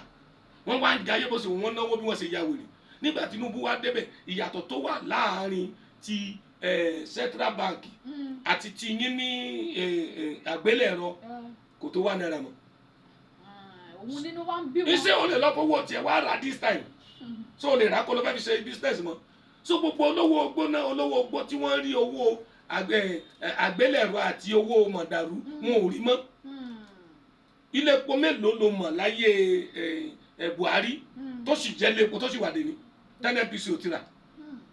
wọ́n wá ń jayé bó ṣe wọ́n náwó bí wọ́n ṣe ya wèrè nígbà Tinubu wá débẹ̀ ìyàtọ̀ tó wà láàárín ti central bank àti ti yín ní àgbélẹ̀rọ kò tó 1 naira mọ́. òun nínú wa ń bí wọn. iṣẹ́ ò lè lọ fowó tiẹ̀ wá rà this time so lè rà kó ló fẹ́ fi ṣe business mọ́ so gbogbo olówó ogbó náà olówó ogbó tí wọ́n rí owó àgbélẹ̀rọ àti owó mọ̀dàrú wọn ò rí mọ́ ilé epo mélòó ló mọ̀ láyé Buhari tó sì jẹ́ ilé epo tó sì wà dé ní NNPC ò ti rà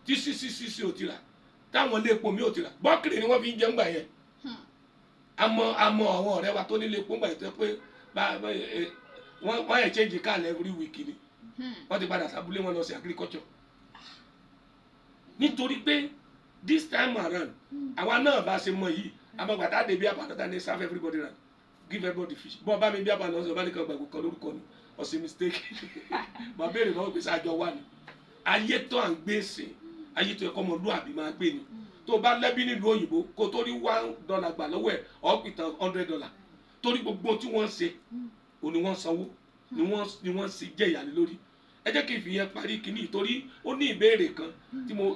TCCC ò ti rà táwọn ilé epo mi ò ti rà bọ́ọ̀kìrì ni wọ́n fi ń jẹun gbà yẹn àmọ́ àwọn ọ̀rẹ́ wa tó nílé epo gbà yẹn tó pé wọ́n yẹ change káàlẹ̀ every week ni wọ́n ti padà sábúlé wọn lọ sí agriculture nítorí pé this time around àwa náà bá ṣe mọ yìí àmọ́gbàtà dé bí àbàdàn ní serve everybody right give everybody fish bọ́ọ̀ bá mi bí àbàdàn ọ̀sẹ̀ ọba nìkan gbàgbọ́ kan lórúkọ ni ọ̀sẹ̀ mistake mà béèrè lọ́wọ́ pé sáájọ wà ní ayé tó à ń gbé sè ayé tó ẹ̀kọ́ ọmọlúwàbí máa gbé ni tó bá lẹ́bí nílùú òyìnbó kó tó rí $1 gbà lọ́wọ́ ẹ̀ ọ̀pìtàn $100 torí gbogbo tí wọ́n ń ṣe òní wọ́n sanwó ni wọ́n sì jẹ́ ìyàlẹ́ lórí ẹ jẹ́ kí n fi yẹn parí kínní torí ó ní ìbéèrè kan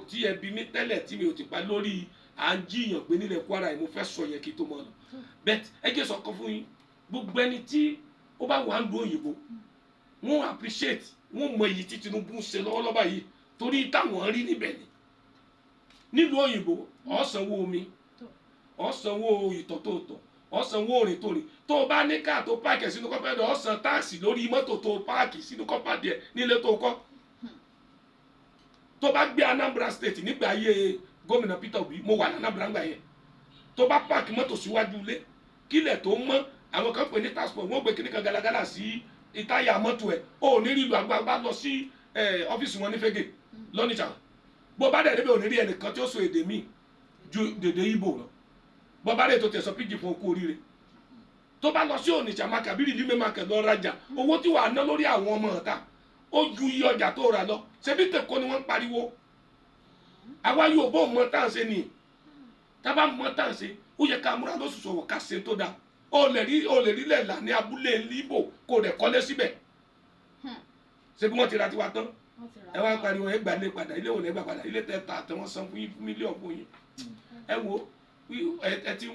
tí ẹ bí mi tẹ́lẹ̀ tí mi ò ti pa lórí à ń jiyàn pé nílẹ̀ Kwara yìí mo fẹ́ sọ yẹn kí n tó mọ̀ lọ bẹ́ẹ̀ ẹ jẹ́ sọ̀kan fún yín gbogbo ẹni tí ó bá wà ń lu òyìnbó wọ́n appreciate wọ́n mọ èyí tí Tinubu ń ṣe lọ́wọ́lọ́wọ́ yìí torí táwọn rí níbẹ̀ ni nílùú òyìnbó ó sanwó omi ó sanwó ìtọ̀tọ̀tọ̀ ó sanwó òrìn tó rìn tó o bá ní káà tó páàkì sínú kọ́pẹ́dọ̀ ó san táàsì lórí mọ́tò tó páàkì sínú kọ́pàdé ẹ̀ nílé tó kọ́ tó bá gbé Anambra State nígbà ayé gómìnà Peter Obi mo wà ní Anambra ńgbà yẹn tó bá páàkì mọ́tò síwájú ilé kílẹ̀ tó mọ́ àwọn kan pè ní transport wọ́n gbé kíní kan galagala sí ìtáyà mọ́tò ẹ̀ ó ní rí ìlú àgbàgbà lọ sí ọ́fíìsì wọn ní Fẹ́gẹ̀ lọ́nìjà bó bá dẹ̀ débẹ̀ ò ní rí ẹnìkan tí ó sọ èdè míì ju dèdè Ìgbò lọ bó bá dẹ̀ tó tẹ̀sán píjì fún okú oríire tó bá lọ sí Onitsha market bí rìdí market lọ rajà owó tí wàá ná lórí àwọn ọmọ ọ̀tá ó ju iye ọjà tó rà lọ ṣebí tẹ̀kọ́ ni wọ́n ń pariwo àwa yóò bó mọ tá à ń ṣe nìyí tá a bá mọ tá à ń ṣe ó yẹ ká múra lóṣù sọ̀wọ́ ká ṣe tó dáa o lè rí lẹ́la ní abúlé Ìgbò kó rẹ̀ kọ́lé síbẹ̀ ṣé bí wọ́n ti ra tiwa tán ẹ wá ń pariwo ẹ gbà lé padà ilé òun ẹ gbà padà ilé tẹ ta àtẹ wọn san fún mílíọ̀nù fún yín ẹ wo ẹ ti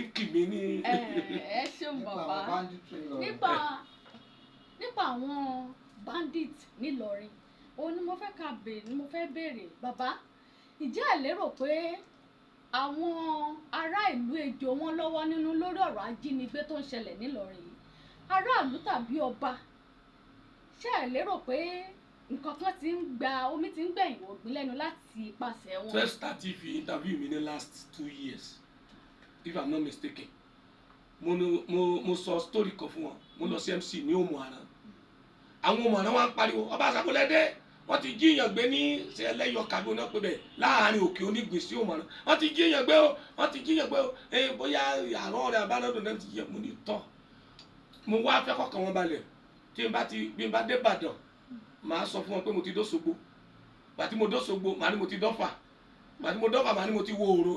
ń kì mí ní. ẹ ṣeun bàbá nípa nípa àwọn bandit nílọrin òun ni mo fẹ́ ká béèrè ni mo fẹ́ béèrè bàbá ìjẹ́ ẹ lérò pé àwọn ará ìlú ejò wọn lọ́wọ́ nínú lórí ọ̀rọ̀ ajínigbé tó ń ṣẹlẹ̀ nílọrin yìí aráàlú tàbí ọba ṣé ẹ lérò pé nǹkan kan ti ń gba omi ti ń gbẹ̀yìn ògbìn lẹ́nu láti ipasẹ̀ wọn. first thirty fi interview mi ní last 2 years if I'm not mistaken mo sọ story kan fún wọn mo lọ sí MC ní Òmùaran àwọn Òmùaran wa ń pariwo ọba àṣàkólẹ́dẹ́ wọ́n ti jíyàn gbé ní ẹlẹ́yọ kàgbó náà pé bẹ́ẹ̀ láàrin òkè onígbìn sí Òmùaran wọ́n ti jíyàn gbé o wọ́n ti jíyàn gbé o bóyá àrùn rẹ̀ abánádùn náà ti yẹ mo ní tọ́ mo wá fẹ́ kọ́kàn wọn balẹ̀ bí n bá dé Ìbàdàn màá sọ fún wọn pé mo ti dóṣogbo bàtí mo dóṣogbo màá ní mo ti dọ́fà bàtí mo dọ́fà màá ní mo ti wo Òró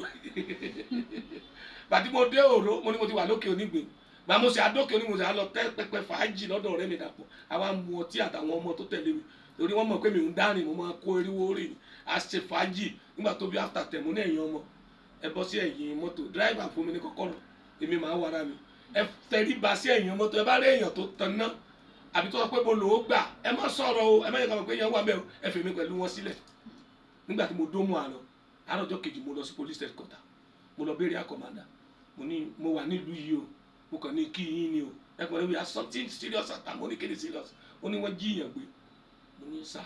bàtí mo dé Òró mo ní mo ti wà lókè onígbìn gbà mo ṣe àdókè onígbìn mo ṣe àlọ tẹ́ pẹpẹ fàájì lọ́dọ̀ ọ̀rẹ́ mi dàpọ̀ àwa mu ọtí àtàwọn ọmọ tó tẹ̀lé mi torí wọ́n mọ̀ pé mi ń dárìn mo máa kó eriwo rìn a ṣe fàájì nígbà tó bí after ten mo ní ẹ̀yìn ọmọ ẹ bọ́ sí ẹ̀yìn mọ́tò driver fún mi ní kọ́kọ́rọ́ èmi máa wàrà mi ẹ tẹrí ba sí ẹ̀yìn mọ́tò ẹ bá rí èèyàn tó tan ná àbí tó sọ pé mo lò ó gbà ẹ má sọ̀rọ̀ o ẹ má yẹ ká mọ̀ pé èèyàn wà mẹ́ o ẹ fèmí pẹ̀lú wọn sílẹ̀ nígbà tí mo dó mu àárọ̀ ọjọ́ kejì mo lọ sí police headquarter mo lọ béèrè àkọ́mọ́dà mo ní mo wà nílùú yìí o mo kàn ní kí yín ni o ẹ kàn ní we are something serious àtà mo ní kéde serious ó ní wọ́n jíyàn gbé mo ní sá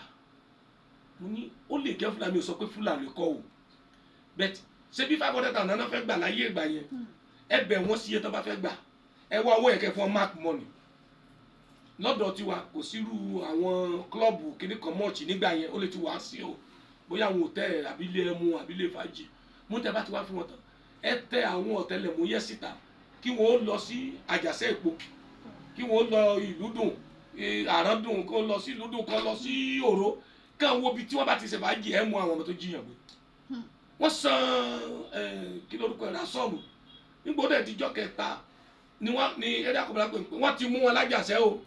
mo ní ó lè jẹ́ Fúlàní o sọ pé Fúlàní kọ́ o bet ṣé bí 500,000 náà fẹ́ gbà láyé ìgbà yẹn ẹ bẹ̀ wọ́n sí iye tó bá fẹ́ gbà ẹ wá owó ẹ̀kẹ́ fún mark money lọ́dọ̀ tiwa kò sírú àwọn klọ́ọ̀bù kìíní kan mọ́ọ̀chì nígbà yẹn ó lè ti wá sí o bóyá àwọn hòtẹ́ẹ̀lì àbílẹ̀ ẹmu àbílẹ̀ fàájì mú tẹ bá ti wá fún wọn tán ẹ tẹ àwọn ọ̀tẹlẹ̀múyẹ́ síta kí wọ́n lọ sí àjàṣẹ́ èpo kí wọ́n lọ ìlú dùn àràndùn kó lọ sí ìlú dùn kó lọ sí Òró kàn wo ibi tí wọ́n bá ti ṣe fàájì ẹ̀ mú àwọn ọmọ tó jiyàn gbé wọ́n san kí lórúkọ ẹ̀ rásọ̀mù nígbòdò ìdíjọ́ kẹta ni wọ́n ní eré àkọ́bọ̀lá pé wọ́n ti mú wọn lájàṣẹ́ o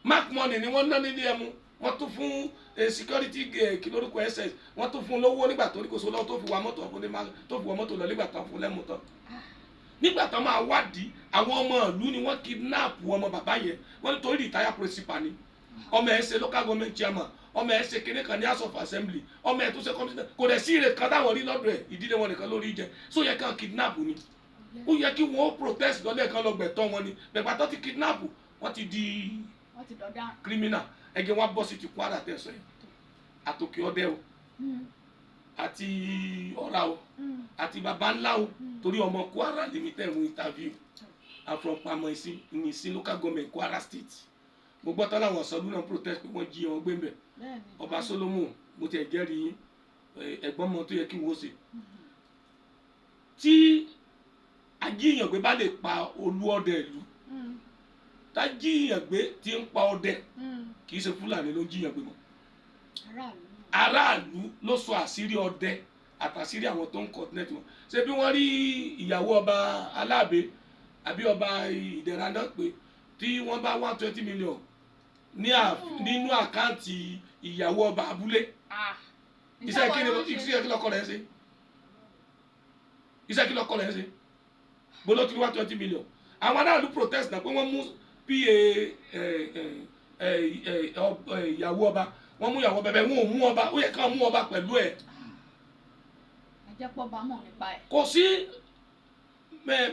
mark money ni wọ́n ná nílé ẹmu wọ́n tún fún security kí lórúkọ ss wọ́n tún fún lówó nígbà tó ní kò sólọ́wọ́ tó fi wà mọ́tò ọ̀fun tó fi wà mọ́tò lọ nígbà tó fún lẹ́mú tán nígbà tó máa wádìí àwọn ọmọ ìlú ni wọ́n kidnap ọmọ bàbá yẹn wọ́n nítorí retire principal ni ọmọ ẹ̀ ṣe local government chairman ọmọ ẹ̀ ṣe kéde kan ní house of assembly ọmọ ẹ̀ tó ṣe commissioner kò dẹ̀ sí ire kan táwọn rí lọ́dọ̀ ẹ̀ ìdílé wọn nìkan lórí jẹ so yẹ kàn kidnap ni ó yẹ kí wọ́n protest lọ́lẹ̀ kan lọ gbẹ̀tọ́ wọn ni bẹ̀gbà tó ti kidnap wọ́n ti di criminal ẹgbẹ́ wọn bọ́ sí ti Kwara tẹ̀sán yìí àtòkè ọdẹ o àti ọ̀rá o àti baba ńlá o torí ọmọ Kwara limited mu interview afropamọ ìsìn local government Kwara state mo gbọ́ tán láwọn sọlú náà protest pé wọ́n jí wọn gbé ń bẹ̀ ọba Solomon mo ti ẹ̀jẹ̀rìí ẹ̀gbọ́n mọ tó yẹ kí wọ́n ṣe tí ajíyàn gbé bá lè pa olú ọdẹ ìlú tájíyàn gbé tí ń pa ọdẹ kì í ṣe Fúlàní ló ń jíyàn gbé mọ́ aráàlú ló sọ àṣírí ọdẹ àtàṣírí àwọn tó ń coordinate wọn ṣé bí wọ́n rí ìyàwó ọba Aláàbẹ̀ àbí ọba Ìdẹ̀ra náà pé tí wọ́n bá 120 million nínú àkáǹtì ìyàwó ọba abúlé iṣẹ́ kí lọ́kọ rẹ̀ ń ṣe iṣẹ́ kí lọ́kọ rẹ̀ ń ṣe bolo ti 120 million àwọn aráàlú protest náà pé wọ́n mú pa ìyàwó ọba wọ́n mú ìyàwó bẹ̀bẹ̀ wọn ò mú ọba ó yẹ ká mú ọba pẹ̀lú ẹ̀. àjẹpọ̀ bá mọ̀ nípa ẹ̀. kò sí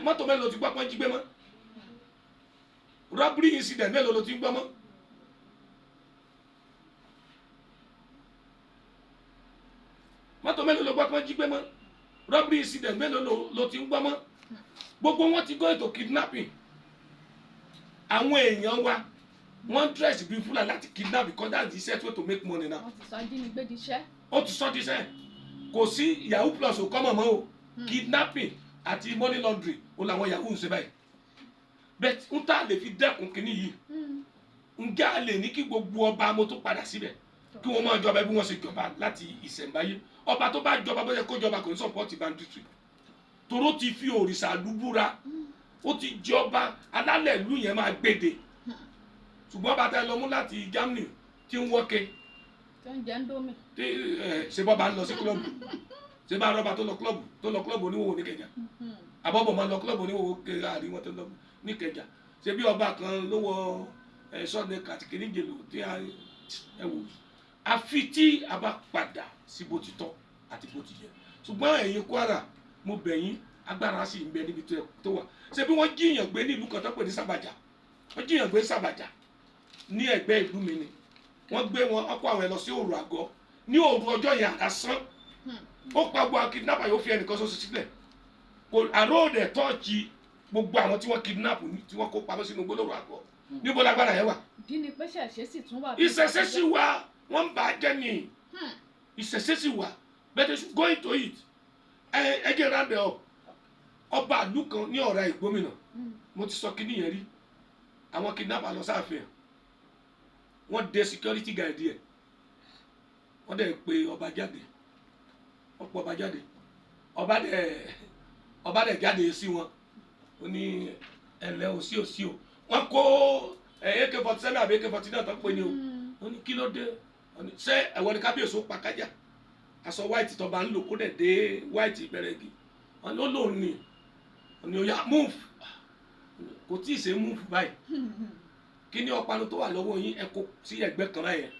mọ́tò mélòó ló ti gbọ́ pọ́n jí gbé mọ́ robbery incident mélòó ló ti gbọ́ mọ́ mọ́tò mélòó ló gbọ́ pọ́n jí gbé mọ́ robbery incident mélòó ló ti gbọ́ mọ́ gbogbo wọn ti go into kidnapping àwọn èèyàn wa wọ́n dress bí Fúlàní láti kidnap because that's the easiest way to make money now. wọ́n ti sọ ajínigbé diṣẹ́. ó ti sọ diṣẹ́ kò sí yahoo plus ò kọ́ mọ̀mọ́ o kidnapping àti money laundry ó làwọn yahoo ń ṣe báyìí bẹ́ẹ̀ ń tà lè fi dẹ́kun kínní yìí ǹjẹ́ a lè ní kí gbogbo ọba mo tó padà síbẹ̀ kí wọ́n máa jọba bí wọ́n ṣe jọba láti ìṣẹ̀ǹbáyé ọba tó bá jọba bó ṣe kó jọba kò ní support banditry toró ti fi òrìṣà lúbúra ó ti jọba alálẹ̀ ìlú yẹn máa gbèdè ṣùgbọ́n bàtà ẹ lọ mú láti Germany tí ń wọ́ke tó ń jẹ́ ń dómi. ṣe bọ́ bá ń lọ sí klọ́ọ̀bù ṣe bá rọ́bà tó lọ klọ́ọ̀bù oníwòwò níkẹjà àbọ̀bọ̀ máa lọ klọ́ọ̀bù oníwòwò àrí wọn tó lọ níkẹjà ṣe bí ọba kan ló wọ sọ́ọ̀dẹ̀ kàtìkìrì jèlò tí a ẹ wò àfi tí a bá padà sí bó ti tọ́ àti bó ti yẹ ṣùgbọ́n ẹ̀yin Kwara mo bẹ̀ yín agbára sì ń bẹ níbi tó wà ṣé bí wọ́n jíyàn gbé nílùú kan tó pè ní Sàbàjà wọ́n jíyàn gbé Sàbàjà ní ẹ̀gbẹ́ ìlú mi ni wọ́n gbé wọn ọkọ̀ àwọn ẹ̀ lọ sí òru àgọ́ ní òru ọjọ́ yẹn àdásán ó pa gbogbo kidnapper yóò fi ẹnìkan ṣoṣo sílẹ̀ àròdẹ̀ tọ́ọ̀jì gbogbo àwọn tí wọ́n kidnap tí wọ́n kó pamọ́ sínú gbólóhùn àgọ́ níbo lágbára yẹn wà. ìdí ni pé ṣẹ̀ṣẹ̀ sì tún wà. ìṣẹ̀ṣẹ̀ sì wà wọ́n ń bà á jẹ́ ni ìṣẹ̀ṣẹ̀ sì wà but they should go into it ẹ jẹ́ rábẹ̀ ọ ọba àlú kan ní ọ̀rá ìgbómìnà mo ti sọ kíní yẹn rí àwọn kidnapper lọ sáàfin wọ́n dé security guide yẹ wọ́n dẹ̀ pe ọba jáde wọ́n pọ̀ ọba jáde ọba dẹ̀ jáde sí wọn ó ní ẹ̀lẹ́ òsì òsì o wọ́n kó AK-47 àbí AK-49 tó ń pè ní o ó ní kí ló dé ṣé ẹ̀wọ̀n ní kábíyèsí ó pa kájà aṣọ white tó bá ń lò kó dẹ̀ dé white ìbẹ̀rẹ̀gì wọn ló lò ní ọ̀nà òyà move kò tí ì ṣe move báyìí kí ni ọ̀pánu tó wà lọ́wọ́ yín ẹ kó sí ẹgbẹ́ kan náà yẹn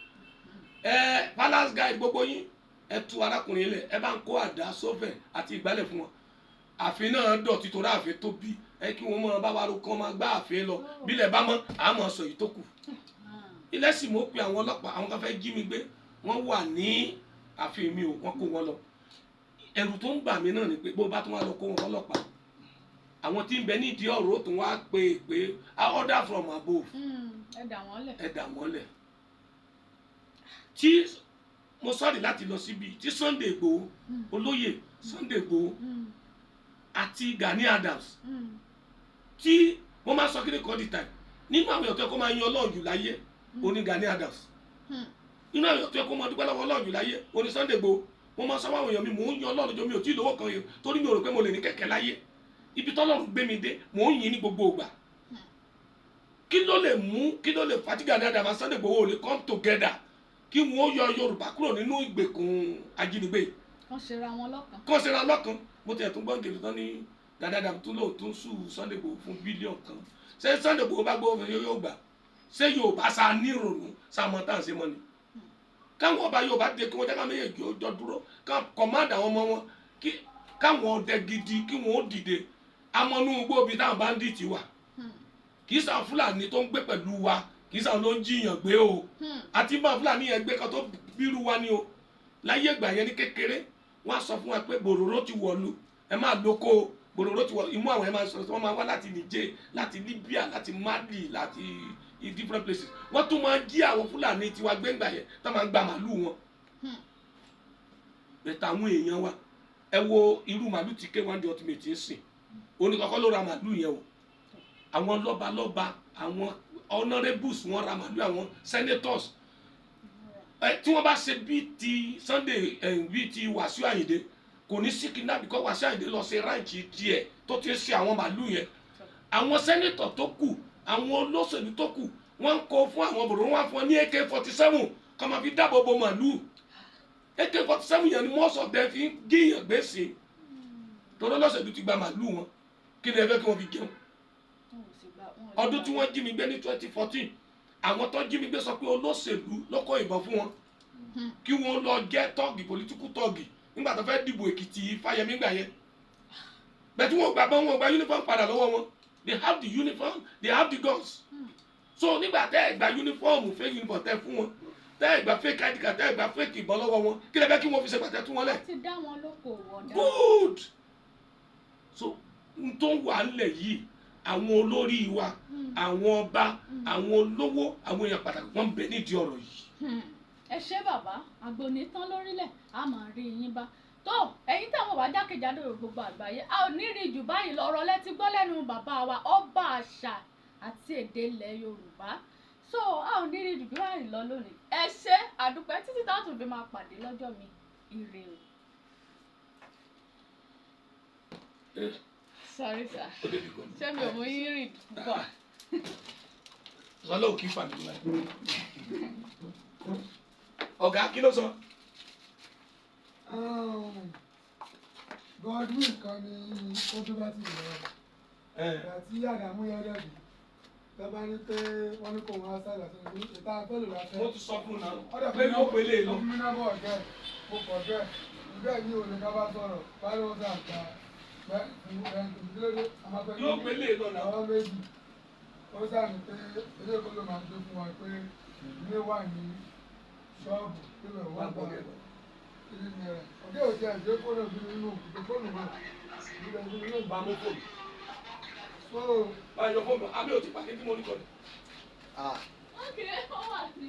palace guy gbogbo yín ẹ tú arákùnrin lẹ̀ ẹ bá ń kó àdá sófẹ̀ àti ìgbálẹ̀ fún wọn ààfin náà dọ̀tí torí ààfin tó bí ẹ kí wọn máa bá wa ro kán máa gbá ààfin lọ bílẹ̀ bá mọ́ àmọ́ sọ yìí tó kù ilé sì mọ́ pé àwọn ọlọ́pàá àwọn kan fẹ́ jí mi gbé wọ́n wà ní ààfin mi ò wọ́n kó wọn lọ ẹ̀rù tó ń bà mí náà ni pé bó bá tún wá lọ kó wọn ọlọ́pàá àwọn tí ń bẹ nídìí ọ̀rọ̀ tó wá pé order from above ẹ dà wọ́n lẹ̀ tí mo sọ̀rọ̀ láti lọ síbi tí Sunday Igboho olóyè Sunday Igboho àti Gani Adams tí wọ́n máa sọ kí ni kọ́ di time nínú àwọn èèyàn tó yẹ kó máa yan Ọlọ́run jù láyé oní Gani Adams nínú àwọn èèyàn tó yẹ kó máa dúpẹ́ lọ́wọ́ Ọlọ́run jù láyé oní Sunday Igboho mo máa sọ fún àwọn èèyàn mi mò ń yan Ọlọ́run jọ mi ò tí ì lówó kan yẹn torí mi ò rò pé mo lè ní kẹ̀kẹ́ láyé ibi tọ́lọ́run gbé mi dé mò ń yìn ní gbogbo ìgbà kí ló lè fa tí Gani Adams Sunday Igboho ò lè come together kí wọ́n yọ Yorùbá kúrò nínú ìgbèkùn ajínigbé kàn ṣera lọ́kàn mo tẹ̀ tún gbọ́n gèlè tán ní Gani Adams tún lò tún sùn Sunday Igboho fún bílíọ̀nù kan ṣé Sunday Igboho bá gbọ́ yóò gbà ṣé Yorùbá sa nírònú sàmọ́ tá à ń ṣe mọ́ ni káwọn ọba Yorùbá dé kí wọ́n jẹ́ ká méjèèjì ó jọ dúró kọ̀máàdà àwọn ọmọ wọn káwọn ọdẹ gidi kí wọ́n ó dìde amọ̀nú gbòòbí táwọn báńdíìtì wà kì í sàn Fúlàní tó ń gbé pẹ̀lú wa kì í sàn ló ń jiyàn gbé o àti bá Fúlàní yẹn gbé kan tó bírú wa ni o láyé ìgbà yẹn ní kékeré wọ́n á sọ fún wa pé bòròró ti wọ̀lú ẹ máa lóko bòròró ti wọ̀lú imú àwọn ẹ máa sọ wọ́n máa wá láti Niger láti Libya láti Mali láti different places wọ́n tún máa jí àwọn Fúlàní tiwa gbẹ́ngbà yẹn tó máa ń gba màálù wọn bẹ̀tẹ̀ àwọn èèyàn wa ẹ wo irú màálù tí K1 The Ultimate ń sìn oníkọ̀ọ́kọ́ ló ra màálù yẹn o àwọn lọ́balọ́ba àwọn honourables wọ́n ra màálù àwọn senators tí wọ́n bá ṣe bí ti Sunday bí ti Wàsíù Àyìndé kò ní sí kidnap because Wàsíù Àyìndé lọ sí ráǹchì tiẹ̀ tó ti ń ṣe àwọn màálù yẹn àwọn senator tó kù àwọn olóṣèlú tó kù wọ́n ń kó fún àwọn bòrò wọn fún wọn ní AK-47 kọ́ máa fi dáàbò bo màálù AK-47 yẹn ni most of them fi ń gíyàn gbèsè torí olóṣèlú ti gba màálù wọn kí ni ẹ fẹ́ kí wọ́n fi jẹun ọdún tí wọ́n jí mi gbé ní 2014 àwọn tó jí mi gbé sọ pé olóṣèlú ló kó ìbọn fún wọn kí wọ́n lọ jẹ́ tọ́ọ̀gì political tọ́ọ̀gì nígbà tó fẹ́ dìbò Èkìtì Fáyẹmí gbà yẹn bẹ́ẹ̀ tí wọ́n gbà bọ́n wọn gba uniform padà lọ́wọ́ wọn they have the uniform they have the guns so nígbà tẹ́ ẹ̀ gba uniform fake uniform tẹ́ fún wọn tẹ́ ẹ̀ gba fake ID card tẹ́ ẹ̀ gba fake ìbọn lọ́wọ́ wọn kí lè fẹ́ kí wọ́n fi ṣe pàtẹ́ tún wọn lẹ̀. ti dá wọn lóko wọ̀dà. good so n tó wà nílẹ̀ yìí àwọn olórí wa àwọn ọba àwọn olówó àwọn èèyàn pàtàkì wọn ń bẹ nídìí ọ̀rọ̀ yìí. ẹ ṣé bàbá àgbòní tán lórílẹ̀ a máa rí yín bá tó ẹ̀yin táwọn wà jákèjádò gbogbo àgbáyé a ò ní rí jù báyìí lọ́rọ̀ lẹ́tí gbọ́ lẹ́nu bàbá wa ọba àṣà àti èdè ilẹ̀ Yorùbá so a ò ní rí jù báyìí lọ lónìí ẹ ṣé àdúpẹ́ títí táwọn tún fi máa pàdé lọ́jọ́ mi ire o. Sorry sir. Ṣé mi ò mú yín rìn bọ̀? Sọlá ò kí fàmì láì. Ọ̀gá kí ló sọ? Godwin kan ní ó tó bá ti lọ. Àti Àdàmú yọjọ́ bí. tọ́ba ní pé wọ́n ní kò wọ́n á sáyà sọ ní ìta fẹ́lẹ̀ láfẹ́. mo ti sọ fún un náà pé yóò pélé lọ. ọmọ mi náà bọ̀ ọ̀gẹ́ mo kọ̀ bẹ́ẹ̀ bẹ́ẹ̀ ní òní ká bá sọ̀rọ̀ báyìí wọ́n sà gbà bẹ́ẹ̀ yóò pélé lọ náà. àwọn méjì ó sàmì pé ilé ìkọlù máa ń gbé fún wa pé ilé wà ní ṣọ́ọ̀bù tó lè wọ́n gbà ilé náírà ọ̀gẹ́ òjì àjẹ́ fóònù bí nínú fóònù náà bá mú fóònù. so báyọ̀ fóònù àmì ò ti pàdé tí mo ní kọ́ni. Okay, ó wà sí.